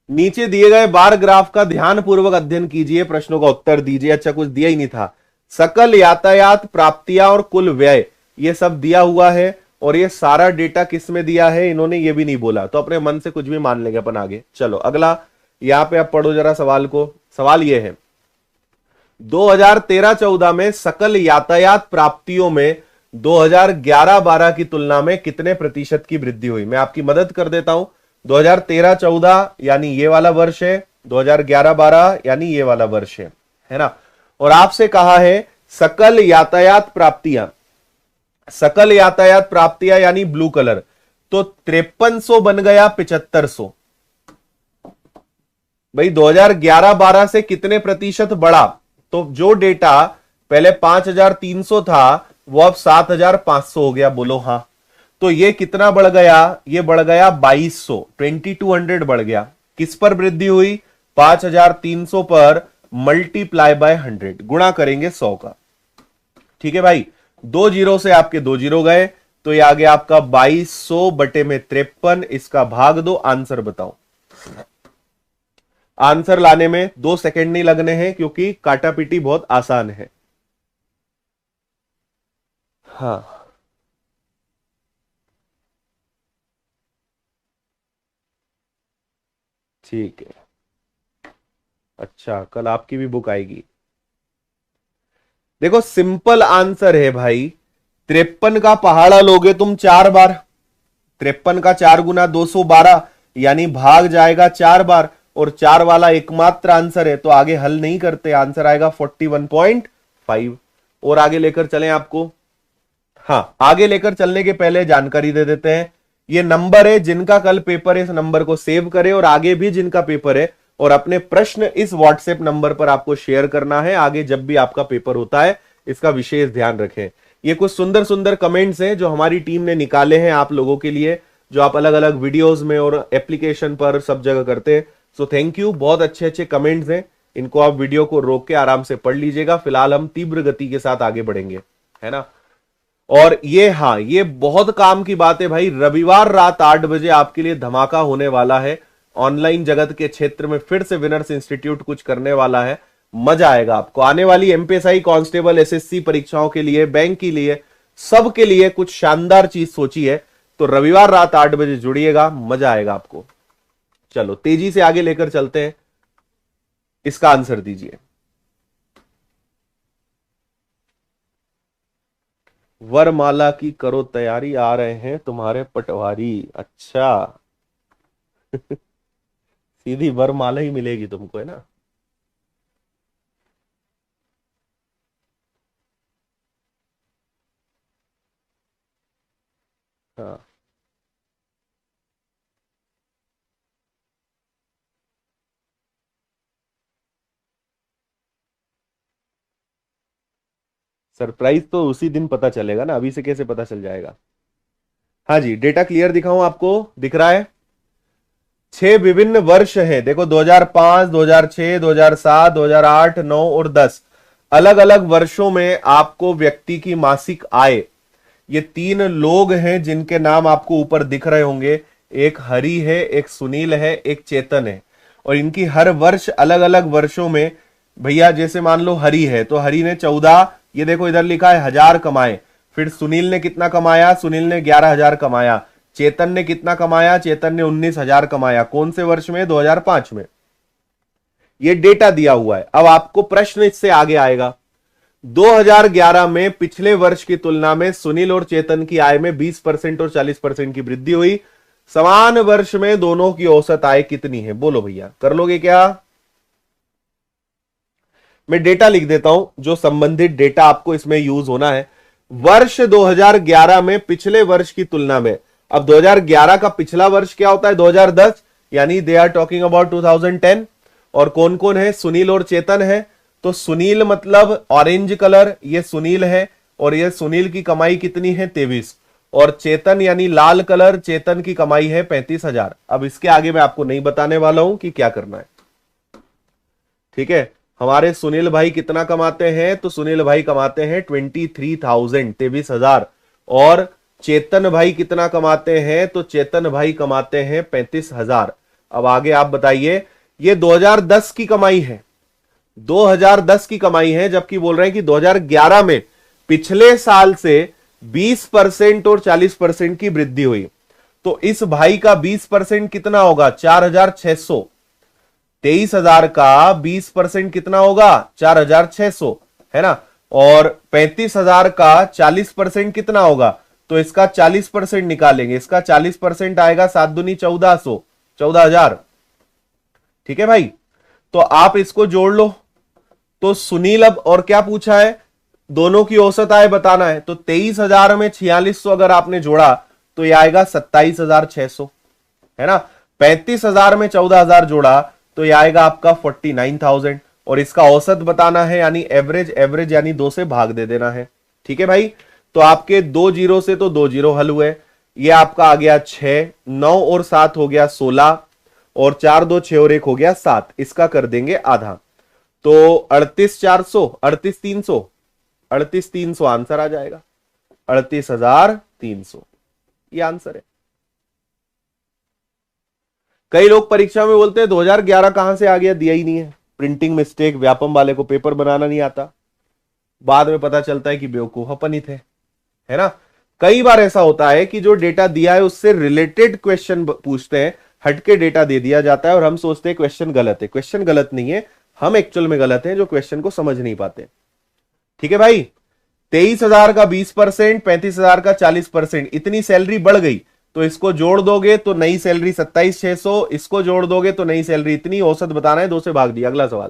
A: नीचे दिए गए बार ग्राफ का ध्यानपूर्वक अध्ययन कीजिए, प्रश्नों का उत्तर दीजिए। अच्छा, कुछ दिया ही नहीं था। सकल यातायात प्राप्तियां और कुल व्यय, ये सब दिया हुआ है। और ये सारा डेटा किस में दिया है इन्होंने ये भी नहीं बोला, तो अपने मन से कुछ भी मान लेंगे अपन आगे। चलो अगला, यहां पे आप पढ़ो जरा सवाल को। सवाल ये है, 2013-14 में सकल यातायात प्राप्तियों में 2011-12 की तुलना में कितने प्रतिशत की वृद्धि हुई? मैं आपकी मदद कर देता हूं। 2013-14 यानी ये वाला वर्ष है, 2011-12 यानी ये वाला वर्ष है ना। और आपसे कहा है सकल यातायात प्राप्तियां, सकल यातायात प्राप्तियां यानी ब्लू कलर, तो 5300 बन गया 7500। भाई 2011-12 से कितने प्रतिशत बढ़ा? तो जो डेटा पहले 5300 था वो अब 7500 हो गया, बोलो हाँ। तो ये कितना बढ़ गया? ये बढ़ गया 2200, 2200 बढ़ गया। किस पर वृद्धि हुई? 5300 पर मल्टीप्लाई बाय 100, गुणा करेंगे 100 का। ठीक है भाई, दो जीरो से आपके दो जीरो गए, तो ये आ गया आपका 2200 बटे में 53। इसका भाग दो, आंसर बताओ। आंसर लाने में 2 सेकंड नहीं लगने हैं क्योंकि काटापीटी बहुत आसान है। हाँ ठीक है। अच्छा, कल आपकी भी बुक आएगी। देखो सिंपल आंसर है भाई, 53 का पहाड़ा लोगे तुम 4 बार, 53 का 4 गुना 212 यानी भाग जाएगा 4 बार, और 4 वाला एकमात्र आंसर है, तो आगे हल नहीं करते, आंसर आएगा 41.5। और आगे लेकर चलें आपको। हाँ, आगे लेकर चलने के पहले जानकारी दे देते हैं, ये नंबर है जिनका कल पेपर है, इस नंबर को सेव करें, और आगे भी जिनका पेपर है और अपने प्रश्न इस व्हाट्सएप नंबर पर आपको शेयर करना है। आगे जब भी आपका पेपर होता है इसका विशेष ध्यान रखें। ये कुछ सुंदर सुंदर कमेंट्स हैं जो हमारी टीम ने निकाले हैं आप लोगों के लिए, जो आप अलग अलग वीडियोस में और एप्लीकेशन पर सब जगह करते हैं। सो थैंक यू, बहुत अच्छे अच्छे कमेंट्स हैं, इनको आप वीडियो को रोक के आराम से पढ़ लीजिएगा। फिलहाल हम तीव्र गति के साथ आगे बढ़ेंगे, है ना। और ये, हाँ, ये बहुत काम की बात है भाई, रविवार रात 8 बजे आपके लिए धमाका होने वाला है। ऑनलाइन जगत के क्षेत्र में फिर से विनर्स इंस्टीट्यूट कुछ करने वाला है, मजा आएगा आपको। आने वाली एमपीएसआई, कांस्टेबल, एसएससी परीक्षाओं के लिए, बैंक के लिए, सबके लिए कुछ शानदार चीज सोची है। तो रविवार रात 8 बजे जुड़िएगा, मजा आएगा आपको। चलो तेजी से आगे लेकर चलते हैं, इसका आंसर दीजिए। वरमाला की करो तैयारी, आ रहे हैं तुम्हारे पटवारी। अच्छा सीधी वरमाला ही मिलेगी तुमको, है ना। हाँ, सरप्राइज तो उसी दिन पता चलेगा ना, अभी से कैसे पता चल जाएगा। हाँ जी, डेटा क्लियर दिखाऊं आपको, दिख रहा है। 6 विभिन्न वर्ष हैं, देखो 2005, 2006, 2007, 2008, 9 और 10, अलग अलग वर्षों में आपको व्यक्ति की मासिक आय, ये 3 लोग हैं जिनके नाम आपको ऊपर दिख रहे होंगे। एक हरि है, एक सुनील है, एक चेतन है, और इनकी हर वर्ष अलग अलग वर्षों में, भैया जैसे मान लो हरि है तो हरि ने 14, ये देखो इधर लिखा है 1000 कमाए। फिर सुनील ने कितना कमाया, सुनील ने 11,000 कमाया। चेतन ने कितना कमाया, चेतन ने 19,000 कमाया। कौन से वर्ष में, 2005 में। ये डेटा दिया हुआ है। अब आपको प्रश्न इससे आगे आएगा, 2011 में पिछले वर्ष की तुलना में सुनील और चेतन की आय में 20% और 40% की वृद्धि हुई। समान वर्ष में दोनों की औसत आय कितनी है, बोलो भैया, कर लोगे क्या। मैं डेटा लिख देता हूं, जो संबंधित डेटा आपको इसमें यूज होना है। वर्ष 2011 में पिछले वर्ष की तुलना में, अब 2011 का पिछला वर्ष क्या होता है, 2010, यानी दे आर टॉकिंग अबाउट 2010। और कौन कौन है, सुनील और चेतन है। तो सुनील मतलब ऑरेंज कलर, ये सुनील है, और ये सुनील की कमाई कितनी है, 23। और चेतन यानी लाल कलर, चेतन की कमाई है 35,000। अब इसके आगे मैं आपको नहीं बताने वाला हूं कि क्या करना है, ठीक है। हमारे सुनील भाई कितना कमाते हैं, तो सुनील भाई कमाते हैं 23,000, 23,000। और चेतन भाई कितना कमाते हैं, तो चेतन भाई कमाते हैं 35,000। अब आगे आप बताइए, ये 2010 की कमाई है, 2010 की कमाई है, जबकि बोल रहे हैं कि 2011 में पिछले साल से 20% और 40% की वृद्धि हुई। तो इस भाई का 20% कितना होगा, 4,600। 23,000 का 20% कितना होगा, 4,600, है ना। और 35,000 का 40% कितना होगा, तो इसका 40% निकालेंगे, इसका 40% आएगा 7 दूनी 1400, 14,000, ठीक है भाई। तो आप इसको जोड़ लो। तो सुनील, अब और क्या पूछा है, दोनों की औसत आय बताना है। तो 23,000 में 4600 अगर आपने जोड़ा तो ये आएगा 27,600, है ना। 35,000 में 14,000 जोड़ा तो ये आएगा आपका 49,000। और इसका औसत बताना है, यानी एवरेज, एवरेज यानी 2 से भाग दे देना है, ठीक है भाई। तो आपके 2 जीरो से तो 2 जीरो हल हुए। ये आपका आ गया 6, 9 और 7 हो गया 16, और 4 2 6 और 1 हो गया 7। इसका कर देंगे आधा, तो 38,400, 38,300, 38,300 आंसर आ जाएगा, 38,300 ये आंसर है। कई लोग परीक्षा में बोलते हैं 2011 कहां से आ गया, दिया ही नहीं है, प्रिंटिंग मिस्टेक, व्यापम वाले को पेपर बनाना नहीं आता। बाद में पता चलता है कि बेवकूफ अपन ही थे, है ना। कई बार ऐसा होता है कि जो डेटा दिया है उससे रिलेटेड क्वेश्चन पूछते हैं, हटके डेटा दे दिया जाता है और हम सोचते हैं क्वेश्चन गलत है। क्वेश्चन गलत नहीं है, हम एक्चुअल में गलत हैं जो क्वेश्चन को समझ नहीं पाते, ठीक है भाई। 23,000 का 20%, 35,000 का 40%, इतनी सैलरी बढ़ गई तो इसको जोड़ दोगे तो नई सैलरी 27,600, इसको जोड़ दोगे तो नई सैलरी इतनी, औसत बताना है, 2 से भाग दिया। अगला सवाल,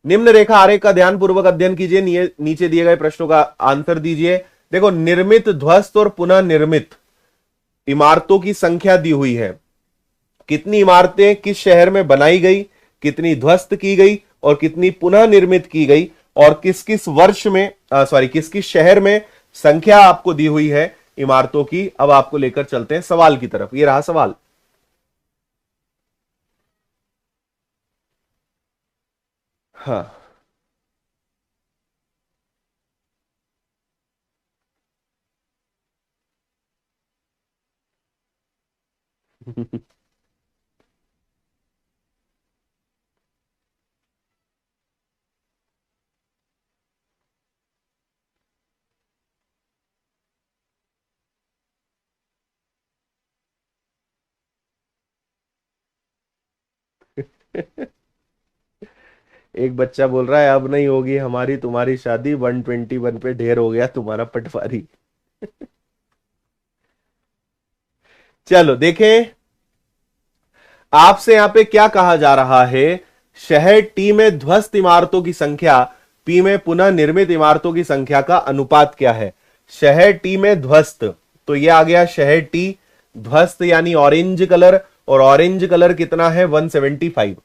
A: निम्न रेखा आरेख का ध्यान पूर्वक अध्ययन कीजिए, नीचे दिए गए प्रश्नों का आंसर दीजिए। देखो, निर्मित, ध्वस्त और पुनः निर्मित इमारतों की संख्या दी हुई है। कितनी इमारतें किस शहर में बनाई गई, कितनी ध्वस्त की गई और कितनी पुनः निर्मित की गई, और किस किस वर्ष में, किस किस शहर में संख्या आपको दी हुई है इमारतों की। अब आपको लेकर चलते हैं सवाल की तरफ। ये रहा सवाल। हाँ। एक बच्चा बोल रहा है, अब नहीं होगी हमारी तुम्हारी शादी, 121 पे ढेर हो गया तुम्हारा पटवारी। चलो देखें, आपसे यहां पे क्या कहा जा रहा है। शहर टी में ध्वस्त इमारतों की संख्या पी में पुनः निर्मित इमारतों की संख्या का अनुपात क्या है। शहर टी में ध्वस्त, तो ये आ गया शहर टी ध्वस्त यानी ऑरेंज कलर, और ऑरेंज कलर कितना है, 175।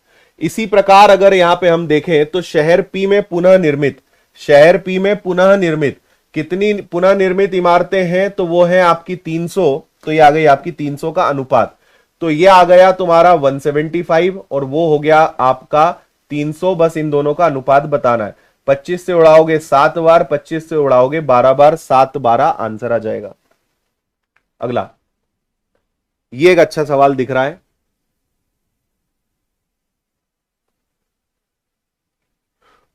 A: इसी प्रकार अगर यहां पे हम देखें तो शहर पी में पुनः निर्मित, शहर पी में पुनः निर्मित कितनी पुनः निर्मित इमारतें हैं, तो वो है आपकी 300। तो ये आ गई आपकी 300 का अनुपात। तो ये आ गया तुम्हारा 175 और वो हो गया आपका 300। बस इन दोनों का अनुपात बताना है। 25 से उड़ाओगे 7 बार, 25 से उड़ाओगे 12 बार, 7 12 आंसर आ जाएगा। अगला, ये एक अच्छा सवाल दिख रहा है।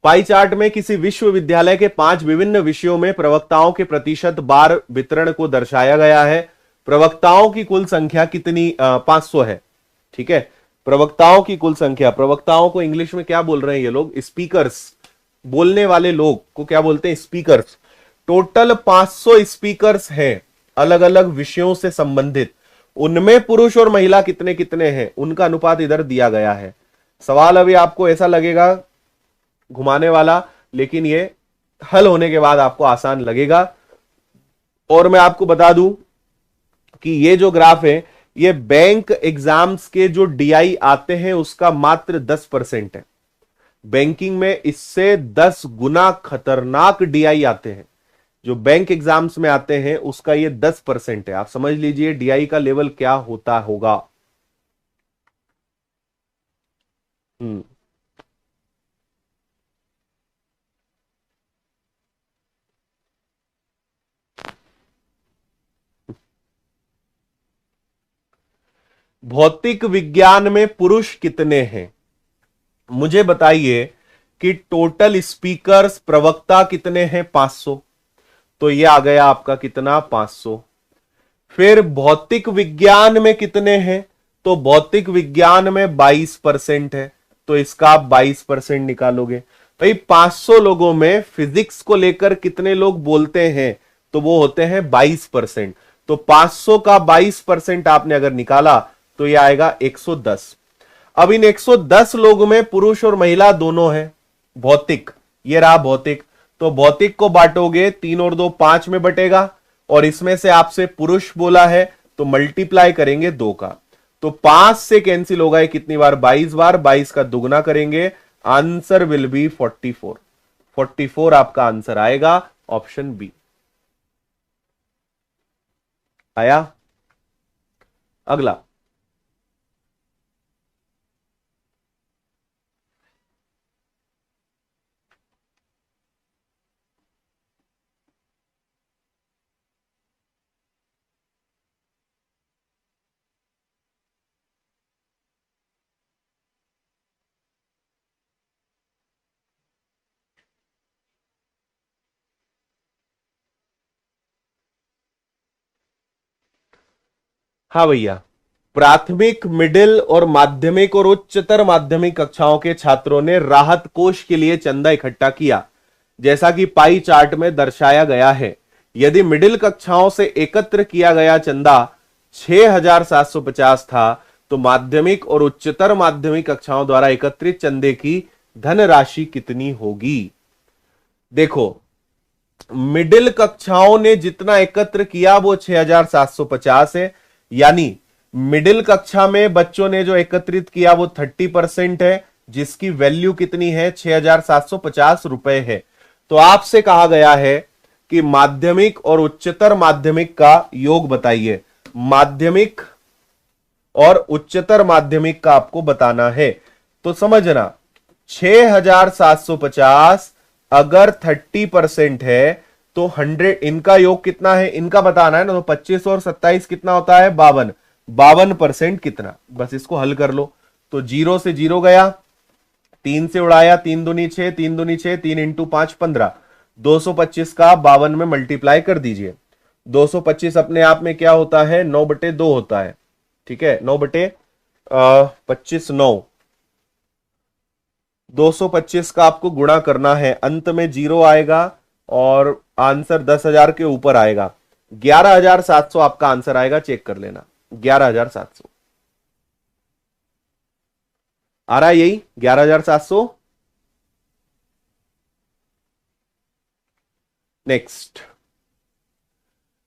A: पाई चार्ट में किसी विश्वविद्यालय के 5 विभिन्न विषयों में प्रवक्ताओं के प्रतिशत बार वितरण को दर्शाया गया है। प्रवक्ताओं की कुल संख्या कितनी, 500 है। ठीक है, प्रवक्ताओं की कुल संख्या, प्रवक्ताओं को इंग्लिश में क्या बोल रहे हैं ये लोग, स्पीकर्स, बोलने वाले लोग को क्या बोलते हैं, स्पीकर्स। टोटल 500 स्पीकर्स हैं अलग अलग विषयों से संबंधित। उनमें पुरुष और महिला कितने कितने हैं, उनका अनुपात इधर दिया गया है। सवाल अभी आपको ऐसा लगेगा घुमाने वाला, लेकिन ये हल होने के बाद आपको आसान लगेगा। और मैं आपको बता दूं कि ये जो ग्राफ है, ये बैंक एग्जाम्स के जो डीआई आते हैं उसका मात्र 10% है। बैंकिंग में इससे 10 गुना खतरनाक डीआई आते हैं। जो बैंक एग्जाम्स में आते हैं उसका ये 10% है। आप समझ लीजिए डीआई का लेवल क्या होता होगा। हम्म। भौतिक विज्ञान में पुरुष कितने हैं, मुझे बताइए कि टोटल स्पीकर्स प्रवक्ता कितने हैं, 500। तो ये आ गया आपका कितना, 500। फिर भौतिक विज्ञान में कितने हैं, तो भौतिक विज्ञान में 22% है। तो इसका आप 22% निकालोगे। भाई 500 लोगों में फिजिक्स को लेकर कितने लोग बोलते हैं, तो वो होते हैं 22%। तो 500 का 22% आपने अगर निकाला तो ये आएगा 110। अब इन 110 लोगों में पुरुष और महिला दोनों हैं। भौतिक, ये रहा भौतिक। तो भौतिक को बांटोगे 3 और 2 5 में बटेगा, और इसमें से आपसे पुरुष बोला है तो मल्टीप्लाई करेंगे 2 का। तो 5 से कैंसिल होगा कितनी बार, 22 बार। 22 का दुगना करेंगे, आंसर विल बी 44। 44 आपका आंसर आएगा, ऑप्शन बी। आया। अगला, हाँ भैया, प्राथमिक, मिडिल और माध्यमिक और उच्चतर माध्यमिक कक्षाओं के छात्रों ने राहत कोष के लिए चंदा इकट्ठा किया, जैसा कि पाई चार्ट में दर्शाया गया है। यदि मिडिल कक्षाओं से एकत्र किया गया चंदा 6,750 था, तो माध्यमिक और उच्चतर माध्यमिक कक्षाओं द्वारा एकत्रित चंदे की धनराशि कितनी होगी? देखो, मिडिल कक्षाओं ने जितना एकत्र किया वो 6,750 है, यानी मिडिल कक्षा में बच्चों ने जो एकत्रित किया वो 30% है, जिसकी वैल्यू कितनी है? 6,750 रुपए है। तो आपसे कहा गया है कि माध्यमिक और उच्चतर माध्यमिक का योग बताइए। माध्यमिक और उच्चतर माध्यमिक का आपको बताना है। तो समझना, 6,750 अगर 30% है तो 100, इनका योग कितना है इनका बताना है ना। तो 25 और 27 कितना होता है? 52। 52% कितना? बस इसको हल कर लो। तो 0 से 0 गया, 3 से उड़ाया, 3 दूनी 6, 3 दूनी 6, 3 इंटू 5 15। 225 का 52 में मल्टीप्लाई कर दीजिए। 225 अपने आप में क्या होता है? 9/2 होता है। ठीक है, 9/25 9। 225 का आपको गुणा करना है, अंत में 0 आएगा और आंसर 10,000 के ऊपर आएगा। 11,700 आपका आंसर आएगा, चेक कर लेना। 11,700 आ रहा है, यही 11,700। नेक्स्ट,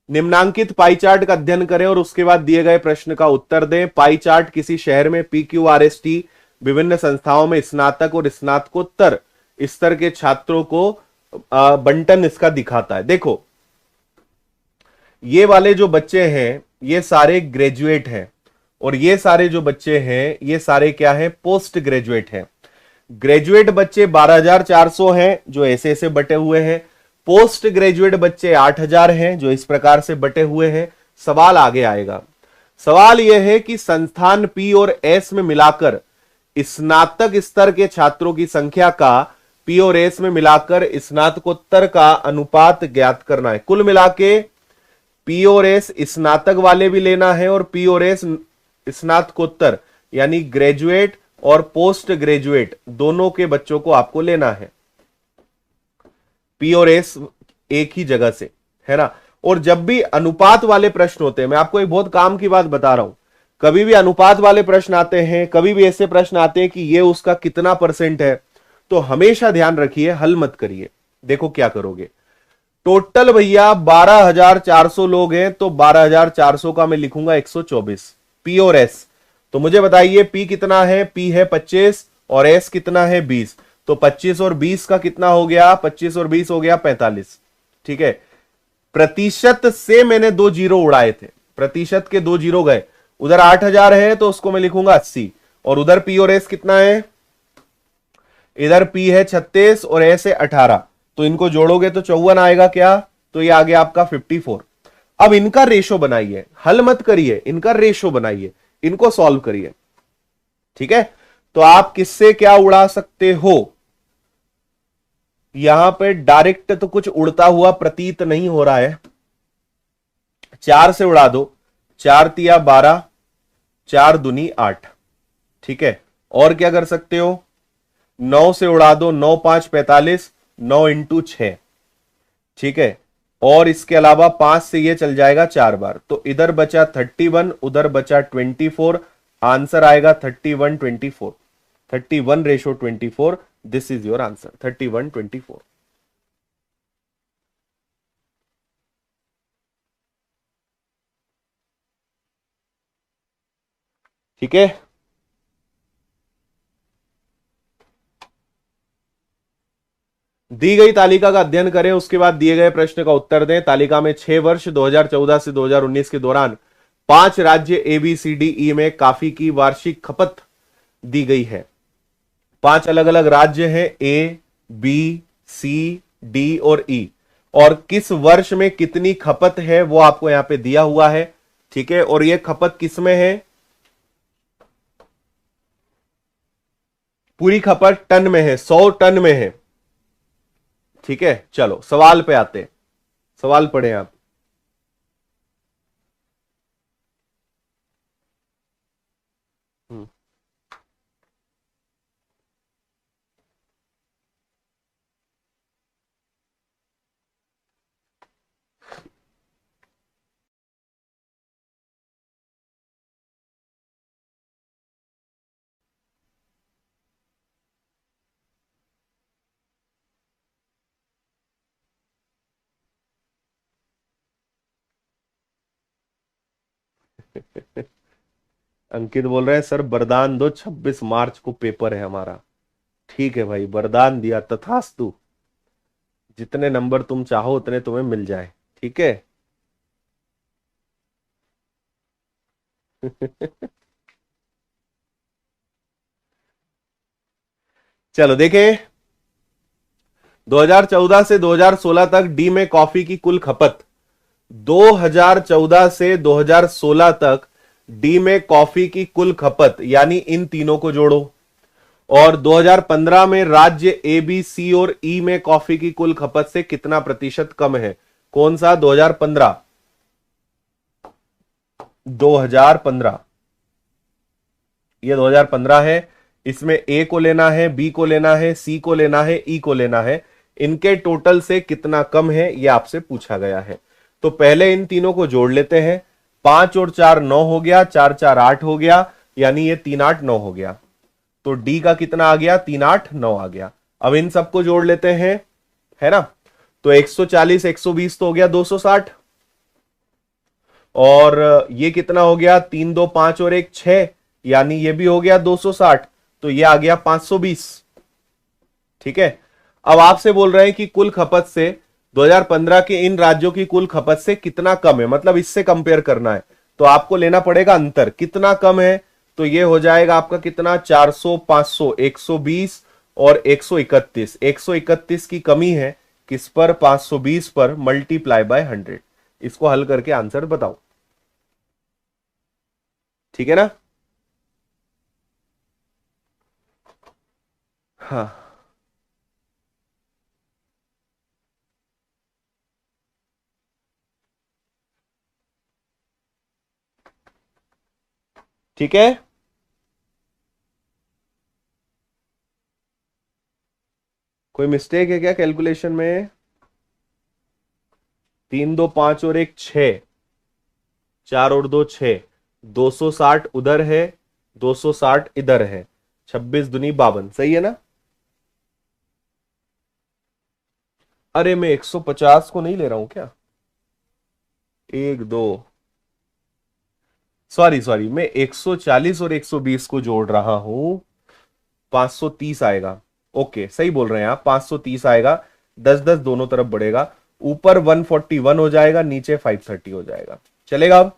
A: निम्नांकित पाई चार्ट का अध्ययन करें और उसके बाद दिए गए प्रश्न का उत्तर दें। पाई चार्ट किसी शहर में PQRST विभिन्न संस्थाओं में स्नातक और स्नातकोत्तर स्तर के छात्रों को बंटन इसका दिखाता है। देखो, ये वाले जो बच्चे हैं ये सारे ग्रेजुएट हैं, और ये सारे जो बच्चे हैं ये सारे क्या हैं? पोस्ट ग्रेजुएट हैं। ग्रेजुएट बच्चे 12,400 हैं जो ऐसे ऐसे बटे हुए हैं। पोस्ट ग्रेजुएट बच्चे 8,000 हैं जो इस प्रकार से बटे हुए हैं। सवाल आगे आएगा। सवाल यह है कि संस्थान P और S में मिलाकर स्नातक स्तर के छात्रों की संख्या का P और S में मिलाकर स्नातकोत्तर का अनुपात ज्ञात करना है। कुल मिलाके P और S स्नातक वाले भी लेना है और P और S स्नातकोत्तर यानी ग्रेजुएट और पोस्ट ग्रेजुएट दोनों के बच्चों को आपको लेना है। P और S एक ही जगह से, है ना। और जब भी अनुपात वाले प्रश्न होते हैं, मैं आपको एक बहुत काम की बात बता रहा हूं, कभी भी अनुपात वाले प्रश्न आते हैं, कभी भी ऐसे प्रश्न आते हैं कि ये उसका कितना परसेंट है, तो हमेशा ध्यान रखिए, हल मत करिए। देखो क्या करोगे, टोटल भैया 12,400 लोग हैं, तो 12,400 का मैं लिखूंगा 124 P और S। तो मुझे बताइए P कितना है? P है 25 और S कितना है? 20। तो 25 और 20 का कितना हो गया? 25 और 20 हो गया 45। ठीक है, प्रतिशत से मैंने 2 जीरो उड़ाए थे, प्रतिशत के 2 जीरो गए। उधर 8,000 है तो उसको मैं लिखूंगा 80, और उधर P और S कितना है? इधर P है 36 और S है 18, तो इनको जोड़ोगे तो 54 आएगा क्या? तो ये आ गया आपका 54। अब इनका रेशो बनाइए, हल मत करिए, इनका रेशो बनाइए, इनको सॉल्व करिए। ठीक है, तो आप किससे क्या उड़ा सकते हो? यहां पे डायरेक्ट तो कुछ उड़ता हुआ प्रतीत नहीं हो रहा है। 4 से उड़ा दो, 4 तिया 12, 4 दूनी 8। ठीक है, और क्या कर सकते हो? 9 से उड़ा दो, 9 5 45, 9 इंटू 6। ठीक है, और इसके अलावा 5 से ये चल जाएगा 4 बार, तो इधर बचा 31, उधर बचा 24। आंसर आएगा 31 24। 31:24। This is your answer, 31:24। ठीक है, दी गई तालिका का अध्ययन करें, उसके बाद दिए गए प्रश्न का उत्तर दें। तालिका में 6 वर्ष 2014 से 2019 के दौरान 5 राज्य ABCDE में कॉफी की वार्षिक खपत दी गई है। 5 अलग अलग राज्य हैं, A, B, C, D और E, और किस वर्ष में कितनी खपत है वो आपको यहां पे दिया हुआ है। ठीक है, और ये खपत किस में है? पूरी खपत टन में है, 100 टन में है। ठीक है, चलो सवाल पे आते हैं। सवाल पढ़े आप। हम्म, अंकित बोल रहे हैं सर वरदान दो, 26 मार्च को पेपर है हमारा। ठीक है भाई, वरदान दिया, तथास्तु। जितने नंबर तुम चाहो उतने तुम्हें मिल जाए, ठीक है। चलो देखें, 2014 से 2016 तक डी में कॉफी की कुल खपत, 2014 से 2016 तक डी में कॉफी की कुल खपत, यानी इन तीनों को जोड़ो। और 2015 में राज्य ए, बी, सी और ई में कॉफी की कुल खपत से कितना प्रतिशत कम है? कौन सा? 2015, 2015, ये 2015 है। इसमें ए को लेना है, बी को लेना है, सी को लेना है, ई को लेना है। इनके टोटल से कितना कम है ये आपसे पूछा गया है। तो पहले इन तीनों को जोड़ लेते हैं। 5 और 4 9 हो गया, 4 4 8 हो गया, यानी ये 3 8 9 हो गया। तो डी का कितना आ गया? 3 8 9 आ गया। अब इन सबको जोड़ लेते हैं, है ना। तो 140 120 तो हो गया 260, और ये कितना हो गया? 3 2 5 और 1 6, यानी ये भी हो गया 260। तो ये आ गया 520, ठीक है। अब आपसे बोल रहे हैं कि कुल खपत से 2015 के इन राज्यों की कुल खपत से कितना कम है, मतलब इससे कंपेयर करना है। तो आपको लेना पड़ेगा अंतर, कितना कम है। तो ये हो जाएगा आपका कितना? 400 500 120 और 131। 131 की कमी है किस पर? 520 पर, मल्टीप्लाई बाय 100। इसको हल करके आंसर बताओ, ठीक है ना। हाँ, ठीक है। कोई मिस्टेक है क्या कैलकुलेशन में? 3 2 5 और 1 6, 4 और 2 6, 260 उधर है, 260 इधर है, 26 दूनी 52, सही है ना। अरे मैं 150 को नहीं ले रहा हूं क्या? एक दो, सॉरी सॉरी, मैं 140 और 120 को जोड़ रहा हूं। 530 आएगा। ओके, सही बोल रहे हैं आप, 530 आएगा। 10 10 दोनों तरफ बढ़ेगा। ऊपर 141 हो जाएगा, नीचे 530 हो जाएगा। चलेगा। अब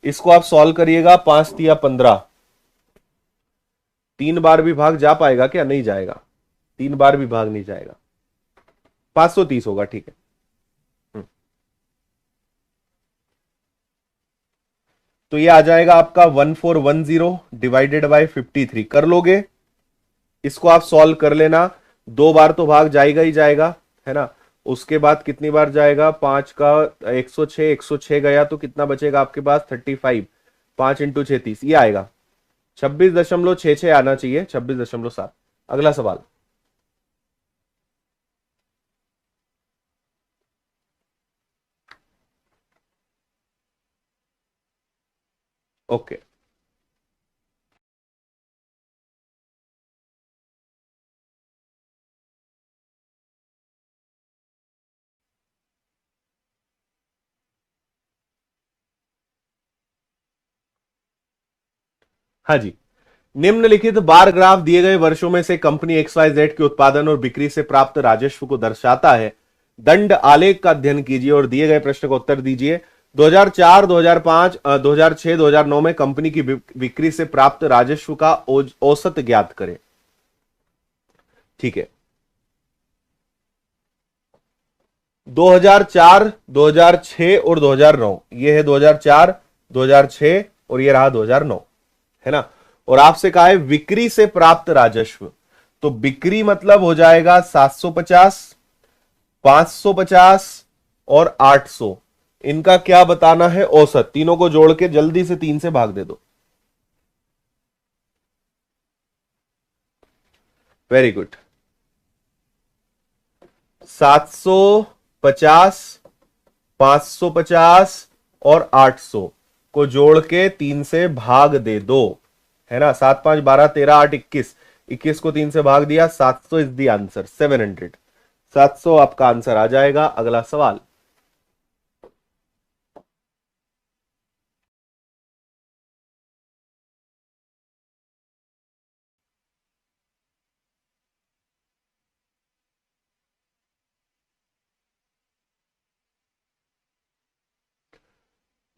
A: इसको आप सॉल्व करिएगा। 5 तिया 15, 3 बार भी भाग जा पाएगा क्या? नहीं जाएगा, 3 बार भी भाग नहीं जाएगा। 530 होगा, ठीक है। हम्म। तो ये आ जाएगा आपका 1410 डिवाइडेड बाय 53। कर लोगे? इसको आप सॉल्व कर लेना। 2 बार तो भाग जाएगा ही जाएगा, है ना। उसके बाद कितनी बार जाएगा? 5 का 106, 106 गया तो कितना बचेगा आपके पास? 35। 5 इंटू 6 30, ये आएगा 26.66 आना चाहिए, 26.7। अगला सवाल। ओके, हाँ जी। निम्नलिखित बार ग्राफ दिए गए वर्षों में से कंपनी XYZ के उत्पादन और बिक्री से प्राप्त राजस्व को दर्शाता है। दंड आलेख का अध्ययन कीजिए और दिए गए प्रश्न का उत्तर दीजिए। 2004, 2005, 2006, 2009 में कंपनी की बिक्री से प्राप्त राजस्व का औसत ज्ञात करें। ठीक है, 2004, 2006 और 2009, ये है 2004, 2006 और ये रहा 2009, है ना। और आपसे कहा है बिक्री से प्राप्त राजस्व, तो बिक्री मतलब हो जाएगा 750, 550 और 800। इनका क्या बताना है? औसत। तीनों को जोड़ के जल्दी से 3 से भाग दे दो। Very good. 750, 550 और 800 को जोड़ के 3 से भाग दे दो, है ना। 7 5 12 13 8 21, 21 को 3 से भाग दिया, 700 इज द आंसर। 700, 700 आपका आंसर आ जाएगा। अगला सवाल।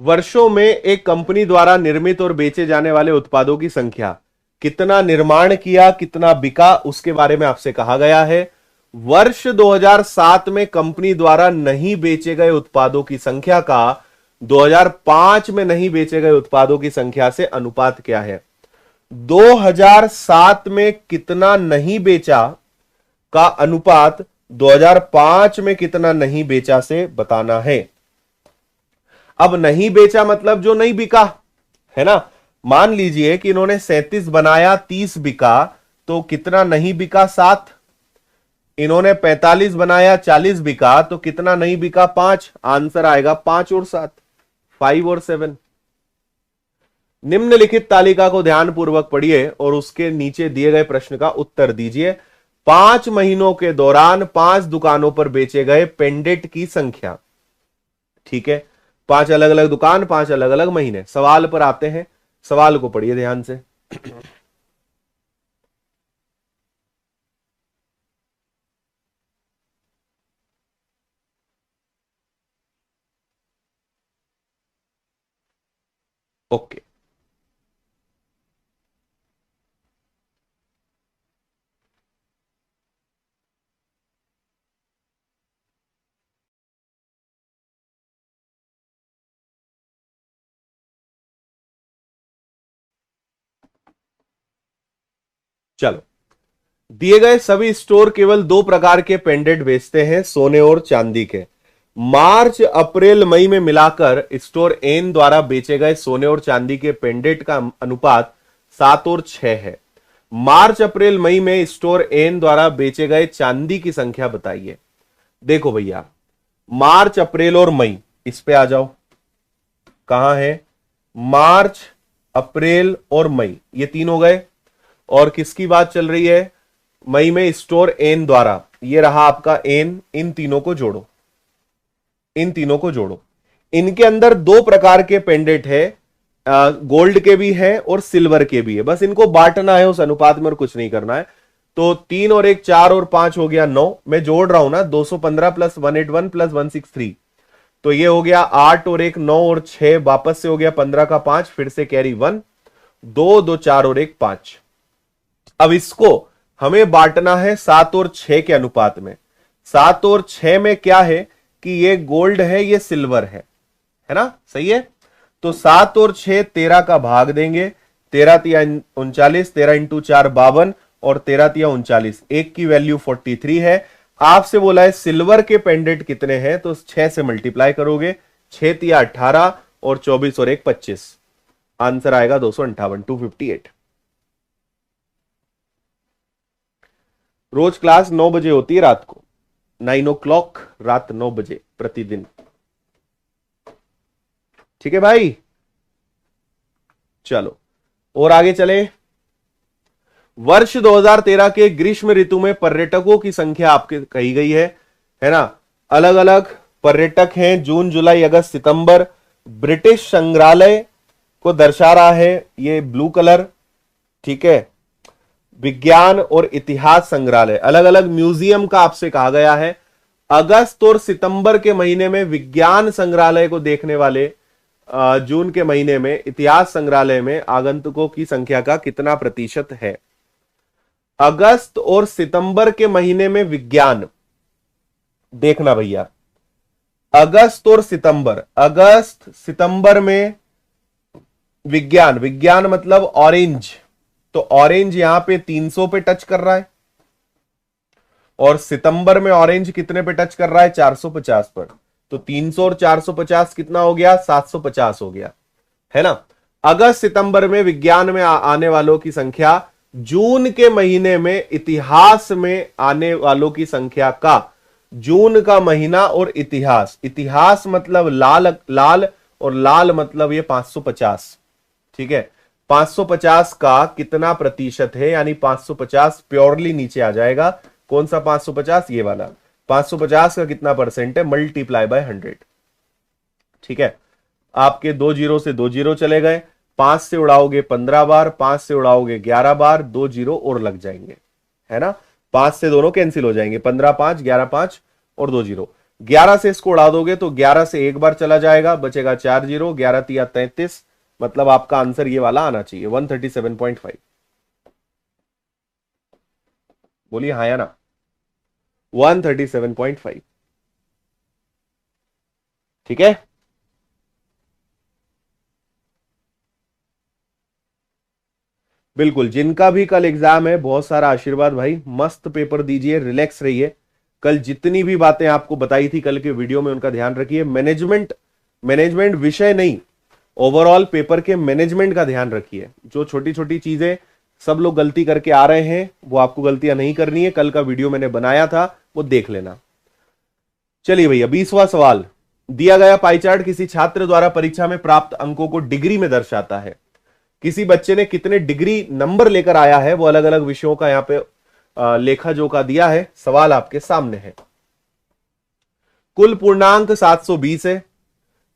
A: वर्षों में एक कंपनी द्वारा निर्मित और बेचे जाने वाले उत्पादों की संख्या, कितना निर्माण किया, कितना बिका, उसके बारे में आपसे कहा गया है। वर्ष 2007 में कंपनी द्वारा नहीं बेचे गए उत्पादों की संख्या का 2005 में नहीं बेचे गए उत्पादों की संख्या से अनुपात क्या है। 2007 में कितना नहीं बेचा का अनुपात 2005 में कितना नहीं बेचा से बताना है। अब नहीं बेचा मतलब जो नहीं बिका, है ना। मान लीजिए कि इन्होंने 37 बनाया, 30 बिका, तो कितना नहीं बिका, 7। इन्होंने 45 बनाया, 40 बिका, तो कितना नहीं बिका, 5। आंसर आएगा 5 और 7, 5 और 7। निम्नलिखित तालिका को ध्यानपूर्वक पढ़िए और उसके नीचे दिए गए प्रश्न का उत्तर दीजिए। 5 महीनों के दौरान 5 दुकानों पर बेचे गए पेंडेंट की संख्या। ठीक है, 5 अलग अलग दुकान, 5 अलग अलग महीने। सवाल पर आते हैं, सवाल को पढ़िए ध्यान से। ओके, चलो। दिए गए सभी स्टोर केवल 2 प्रकार के पेंडेंट बेचते हैं, सोने और चांदी के। मार्च अप्रैल मई में मिलाकर स्टोर एन द्वारा बेचे गए सोने और चांदी के पेंडेंट का अनुपात 7 और 6 है। मार्च अप्रैल मई में स्टोर एन द्वारा बेचे गए चांदी की संख्या बताइए। देखो भैया, मार्च अप्रैल और मई, इस पे आ जाओ। कहां है, मार्च अप्रैल और मई, ये 3 हो गए। और किसकी बात चल रही है, मई में स्टोर एन द्वारा, ये रहा आपका एन। इन तीनों को जोड़ो, इन तीनों को जोड़ो। इनके अंदर 2 प्रकार के पेंडेंट है, गोल्ड के भी है और सिल्वर के भी है। बस इनको बांटना है उस अनुपात में और कुछ नहीं करना है। तो 3 और 1 4 और 5 हो गया 9। मैं जोड़ रहा हूं ना, 215 प्लस 181 प्लस 163, तो ये हो गया 8 और 1 9 और 6, वापस से हो गया 15 का 5, फिर से कैरी 1, 2 2 4 और 1 5। अब इसको हमें बांटना है 7 और 6 के अनुपात में। 7 और 6 में क्या है कि ये गोल्ड है, ये सिल्वर है ना, सही है। तो 7 और 6 13 का भाग देंगे, 13 तिया 39, 13 इंटू 4 52 और 13 तिया 39, एक की वैल्यू 43 है। आपसे बोला है सिल्वर के पेंडेंट कितने हैं, तो 6 से मल्टीप्लाई करोगे, 6 तिया 18 और 24 और 1 25। आंसर आएगा 258, 258। रोज क्लास 9 बजे होती है रात को, 9 o'clock, रात 9 बजे प्रतिदिन। ठीक है भाई, चलो और आगे चले। वर्ष 2013 के ग्रीष्म ऋतु में पर्यटकों की संख्या आपके कही गई है ना। अलग अलग पर्यटक हैं, जून जुलाई अगस्त सितंबर। ब्रिटिश संग्रहालय को दर्शा रहा है ये ब्लू कलर, ठीक है। विज्ञान और इतिहास संग्रहालय, अलग अलग म्यूजियम का आपसे कहा गया है। अगस्त और सितंबर के महीने में विज्ञान संग्रहालय को देखने वाले, जून के महीने में इतिहास संग्रहालय में आगंतुकों की संख्या का कितना प्रतिशत है। अगस्त और सितंबर के महीने में विज्ञान, देखना भैया, अगस्त और सितंबर, अगस्त सितंबर में विज्ञान, विज्ञान मतलब ऑरेंज, तो ऑरेंज यहां पे 300 पे टच कर रहा है और सितंबर में ऑरेंज कितने पे टच कर रहा है, 450 पर। तो 300 और 450 कितना हो गया, 750 हो गया, है ना। अगस्त सितंबर में विज्ञान में आने वालों की संख्या, जून के महीने में इतिहास में आने वालों की संख्या का, जून का महीना और इतिहास, इतिहास मतलब लाल लाल और लाल मतलब ये 550, ठीक है। 550 का कितना प्रतिशत है, यानी 550 प्योरली नीचे आ जाएगा। कौन सा 550, ये वाला 550 का कितना परसेंट है, मल्टीप्लाई बाय 100, ठीक है। आपके 2 जीरो से 2 जीरो चले गए, 5 से उड़ाओगे 15 बार, 5 से उड़ाओगे 11 बार, 2 जीरो और लग जाएंगे, है ना। 5 से दोनों कैंसिल हो जाएंगे, 15 5 11 5 और 2 जीरो। 11 से इसको उड़ा दोगे तो 11 से एक बार चला जाएगा, बचेगा 4 जीरो, 11 तिया 33, मतलब आपका आंसर ये वाला आना चाहिए 137.5। बोलिए हाँ या ना, 137.5। ठीक है, बिल्कुल। जिनका भी कल एग्जाम है बहुत सारा आशीर्वाद भाई, मस्त पेपर दीजिए, रिलैक्स रहिए। कल जितनी भी बातें आपको बताई थी कल के वीडियो में उनका ध्यान रखिए। मैनेजमेंट मैनेजमेंट विषय नहीं, ओवरऑल पेपर के मैनेजमेंट का ध्यान रखिए। जो छोटी छोटी चीजें सब लोग गलती करके आ रहे हैं वो आपको गलतियां नहीं करनी है। कल का वीडियो मैंने बनाया था, वो देख लेना। चलिए भैया, 20वां सवाल। दिया गया पाई चार्ट किसी छात्र द्वारा परीक्षा में प्राप्त अंकों को डिग्री में दर्शाता है। किसी बच्चे ने कितने डिग्री नंबर लेकर आया है वो अलग अलग विषयों का यहां पे लेखा जोखा दिया है। सवाल आपके सामने है। कुल पूर्णांक 720 है।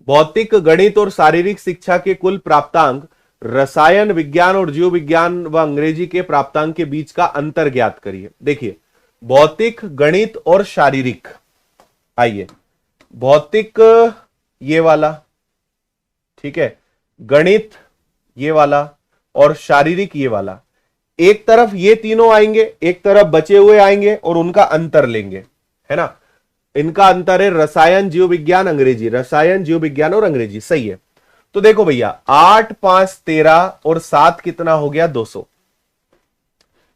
A: भौतिक, गणित और शारीरिक शिक्षा के कुल प्राप्तांक रसायन विज्ञान और जीव विज्ञान व अंग्रेजी के प्राप्तांक के बीच का अंतर ज्ञात करिए। देखिए, भौतिक, गणित और शारीरिक, आइए भौतिक ये वाला, ठीक है, गणित ये वाला और शारीरिक ये वाला, एक तरफ ये तीनों आएंगे, एक तरफ बचे हुए आएंगे और उनका अंतर लेंगे, है ना। इनका अंतर है रसायन, जीव विज्ञान, अंग्रेजी, रसायन, जीव विज्ञान और अंग्रेजी, सही है। तो देखो भैया, 8 5 13 और 7 कितना हो गया, 200।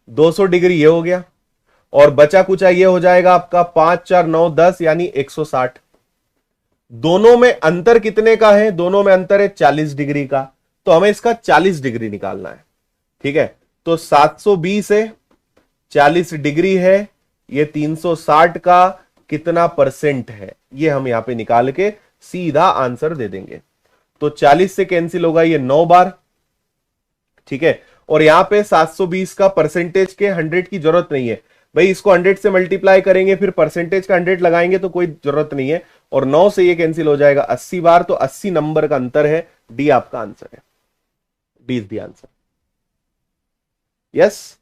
A: 200 डिग्री ये हो गया और बचा कुचा ये हो जाएगा आपका 5 4 9 10 यानी 160। दोनों में अंतर कितने का है, दोनों में अंतर है 40 डिग्री का, तो हमें इसका 40 डिग्री निकालना है। ठीक है, तो 720 है, 40 डिग्री है, ये 360 का कितना परसेंट है ये हम यहां पे निकाल के सीधा आंसर दे देंगे। तो 40 से कैंसिल होगा ये 9 बार, ठीक है। और यहां पे 720 का परसेंटेज के 100 की जरूरत नहीं है भाई, इसको 100 से मल्टीप्लाई करेंगे फिर परसेंटेज का 100 लगाएंगे तो कोई जरूरत नहीं है। और 9 से ये कैंसिल हो जाएगा 80 बार, तो 80 नंबर का अंतर है। डी आपका आंसर है, D is the answer. Yes,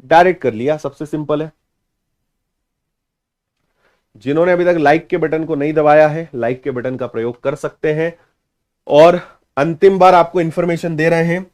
A: direct कर लिया, सबसे सिंपल है। जिन्होंने अभी तक लाइक के बटन को नहीं दबाया है, लाइक के बटन का प्रयोग कर सकते हैं। और अंतिम बार आपको इंफॉर्मेशन दे रहे हैं,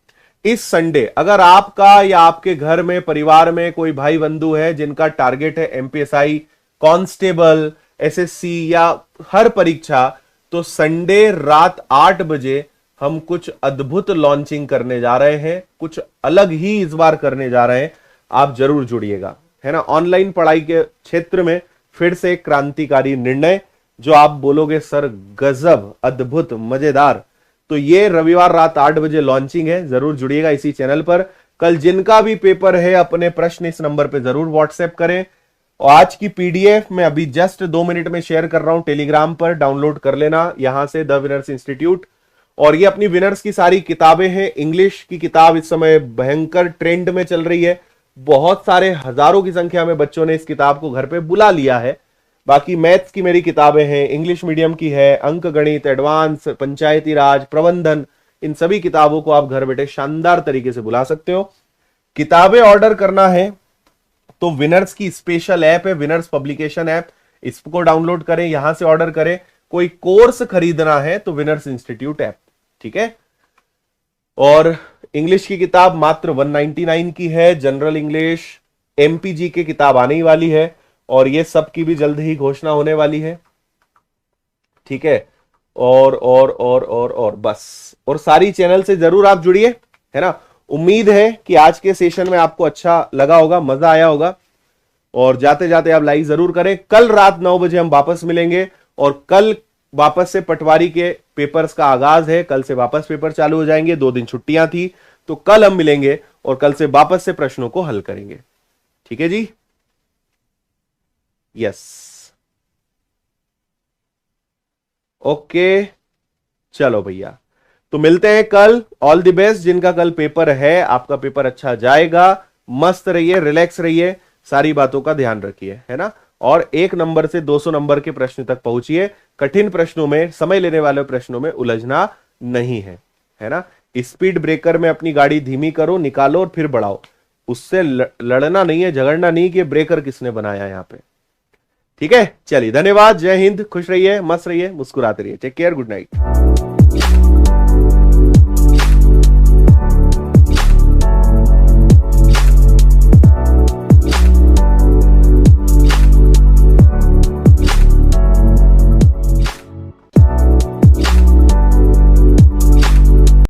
A: इस संडे अगर आपका या आपके घर में परिवार में कोई भाई बंधु है जिनका टारगेट है एमपीएसआई, कांस्टेबल, एसएससी या हर परीक्षा, तो संडे रात 8 बजे हम कुछ अद्भुत लॉन्चिंग करने जा रहे हैं, कुछ अलग ही इस बार करने जा रहे हैं। आप जरूर जुड़िएगा, है ना। ऑनलाइन पढ़ाई के क्षेत्र में फिर से एक क्रांतिकारी निर्णय, जो आप बोलोगे सर गजब, अद्भुत, मजेदार। तो ये रविवार रात 8 बजे लॉन्चिंग है, जरूर जुड़िएगा इसी चैनल पर। कल जिनका भी पेपर है अपने प्रश्न इस नंबर पे जरूर व्हाट्सएप करें। और आज की पीडीएफ मैं अभी जस्ट 2 मिनट में शेयर कर रहा हूं टेलीग्राम पर, डाउनलोड कर लेना यहां से, द विनर्स इंस्टीट्यूट। और ये अपनी विनर्स की सारी किताबें हैं। इंग्लिश की किताब इस समय भयंकर ट्रेंड में चल रही है, बहुत सारे हजारों की संख्या में बच्चों ने इस किताब को घर पे बुला लिया है। बाकी मैथ्स की मेरी किताबें हैं, इंग्लिश मीडियम की है, अंक गणित, एडवांस, पंचायती राज, प्रबंधन, इन सभी किताबों को आप घर बैठे शानदार तरीके से बुला सकते हो। किताबें ऑर्डर करना है तो विनर्स की स्पेशल ऐप है, विनर्स पब्लिकेशन ऐप, इसको डाउनलोड करें, यहां से ऑर्डर करें। कोई कोर्स खरीदना है तो विनर्स इंस्टीट्यूट ऐप, ठीक है। और इंग्लिश की किताब मात्र 199 की है, जनरल इंग्लिश, एमपीजी की किताब आने ही वाली है और ये सब की भी जल्द ही घोषणा होने वाली है, ठीक है। और बस, और सारी चैनल से जरूर आप जुड़िए, है ना। उम्मीद है कि आज के सेशन में आपको अच्छा लगा होगा, मजा आया होगा। और जाते जाते आप लाइक जरूर करें। कल रात 9 बजे हम वापस मिलेंगे और कल वापस से पटवारी के पेपर्स का आगाज है, कल से वापस पेपर चालू हो जाएंगे। 2 दिन छुट्टियां थी, तो कल हम मिलेंगे और कल से वापस से प्रश्नों को हल करेंगे, ठीक है जी। यस, ओके, चलो भैया, तो मिलते हैं कल। ऑल द बेस्ट जिनका कल पेपर है, आपका पेपर अच्छा जाएगा। मस्त रहिए, रिलैक्स रहिए, सारी बातों का ध्यान रखिए, है ना। और 1 नंबर से 200 नंबर के प्रश्न तक पहुंचिए। कठिन प्रश्नों में, समय लेने वाले प्रश्नों में उलझना नहीं है ना। स्पीड ब्रेकर में अपनी गाड़ी धीमी करो, निकालो और फिर बढ़ाओ। उससे लड़ना नहीं है, झगड़ना नहीं कि ब्रेकर किसने बनाया यहां पे, ठीक। ठीक है, चलिए धन्यवाद, जय हिंद, खुश रहिए, मस्त रहिए, मुस्कुराते रहिए, टेक केयर, गुड नाइट।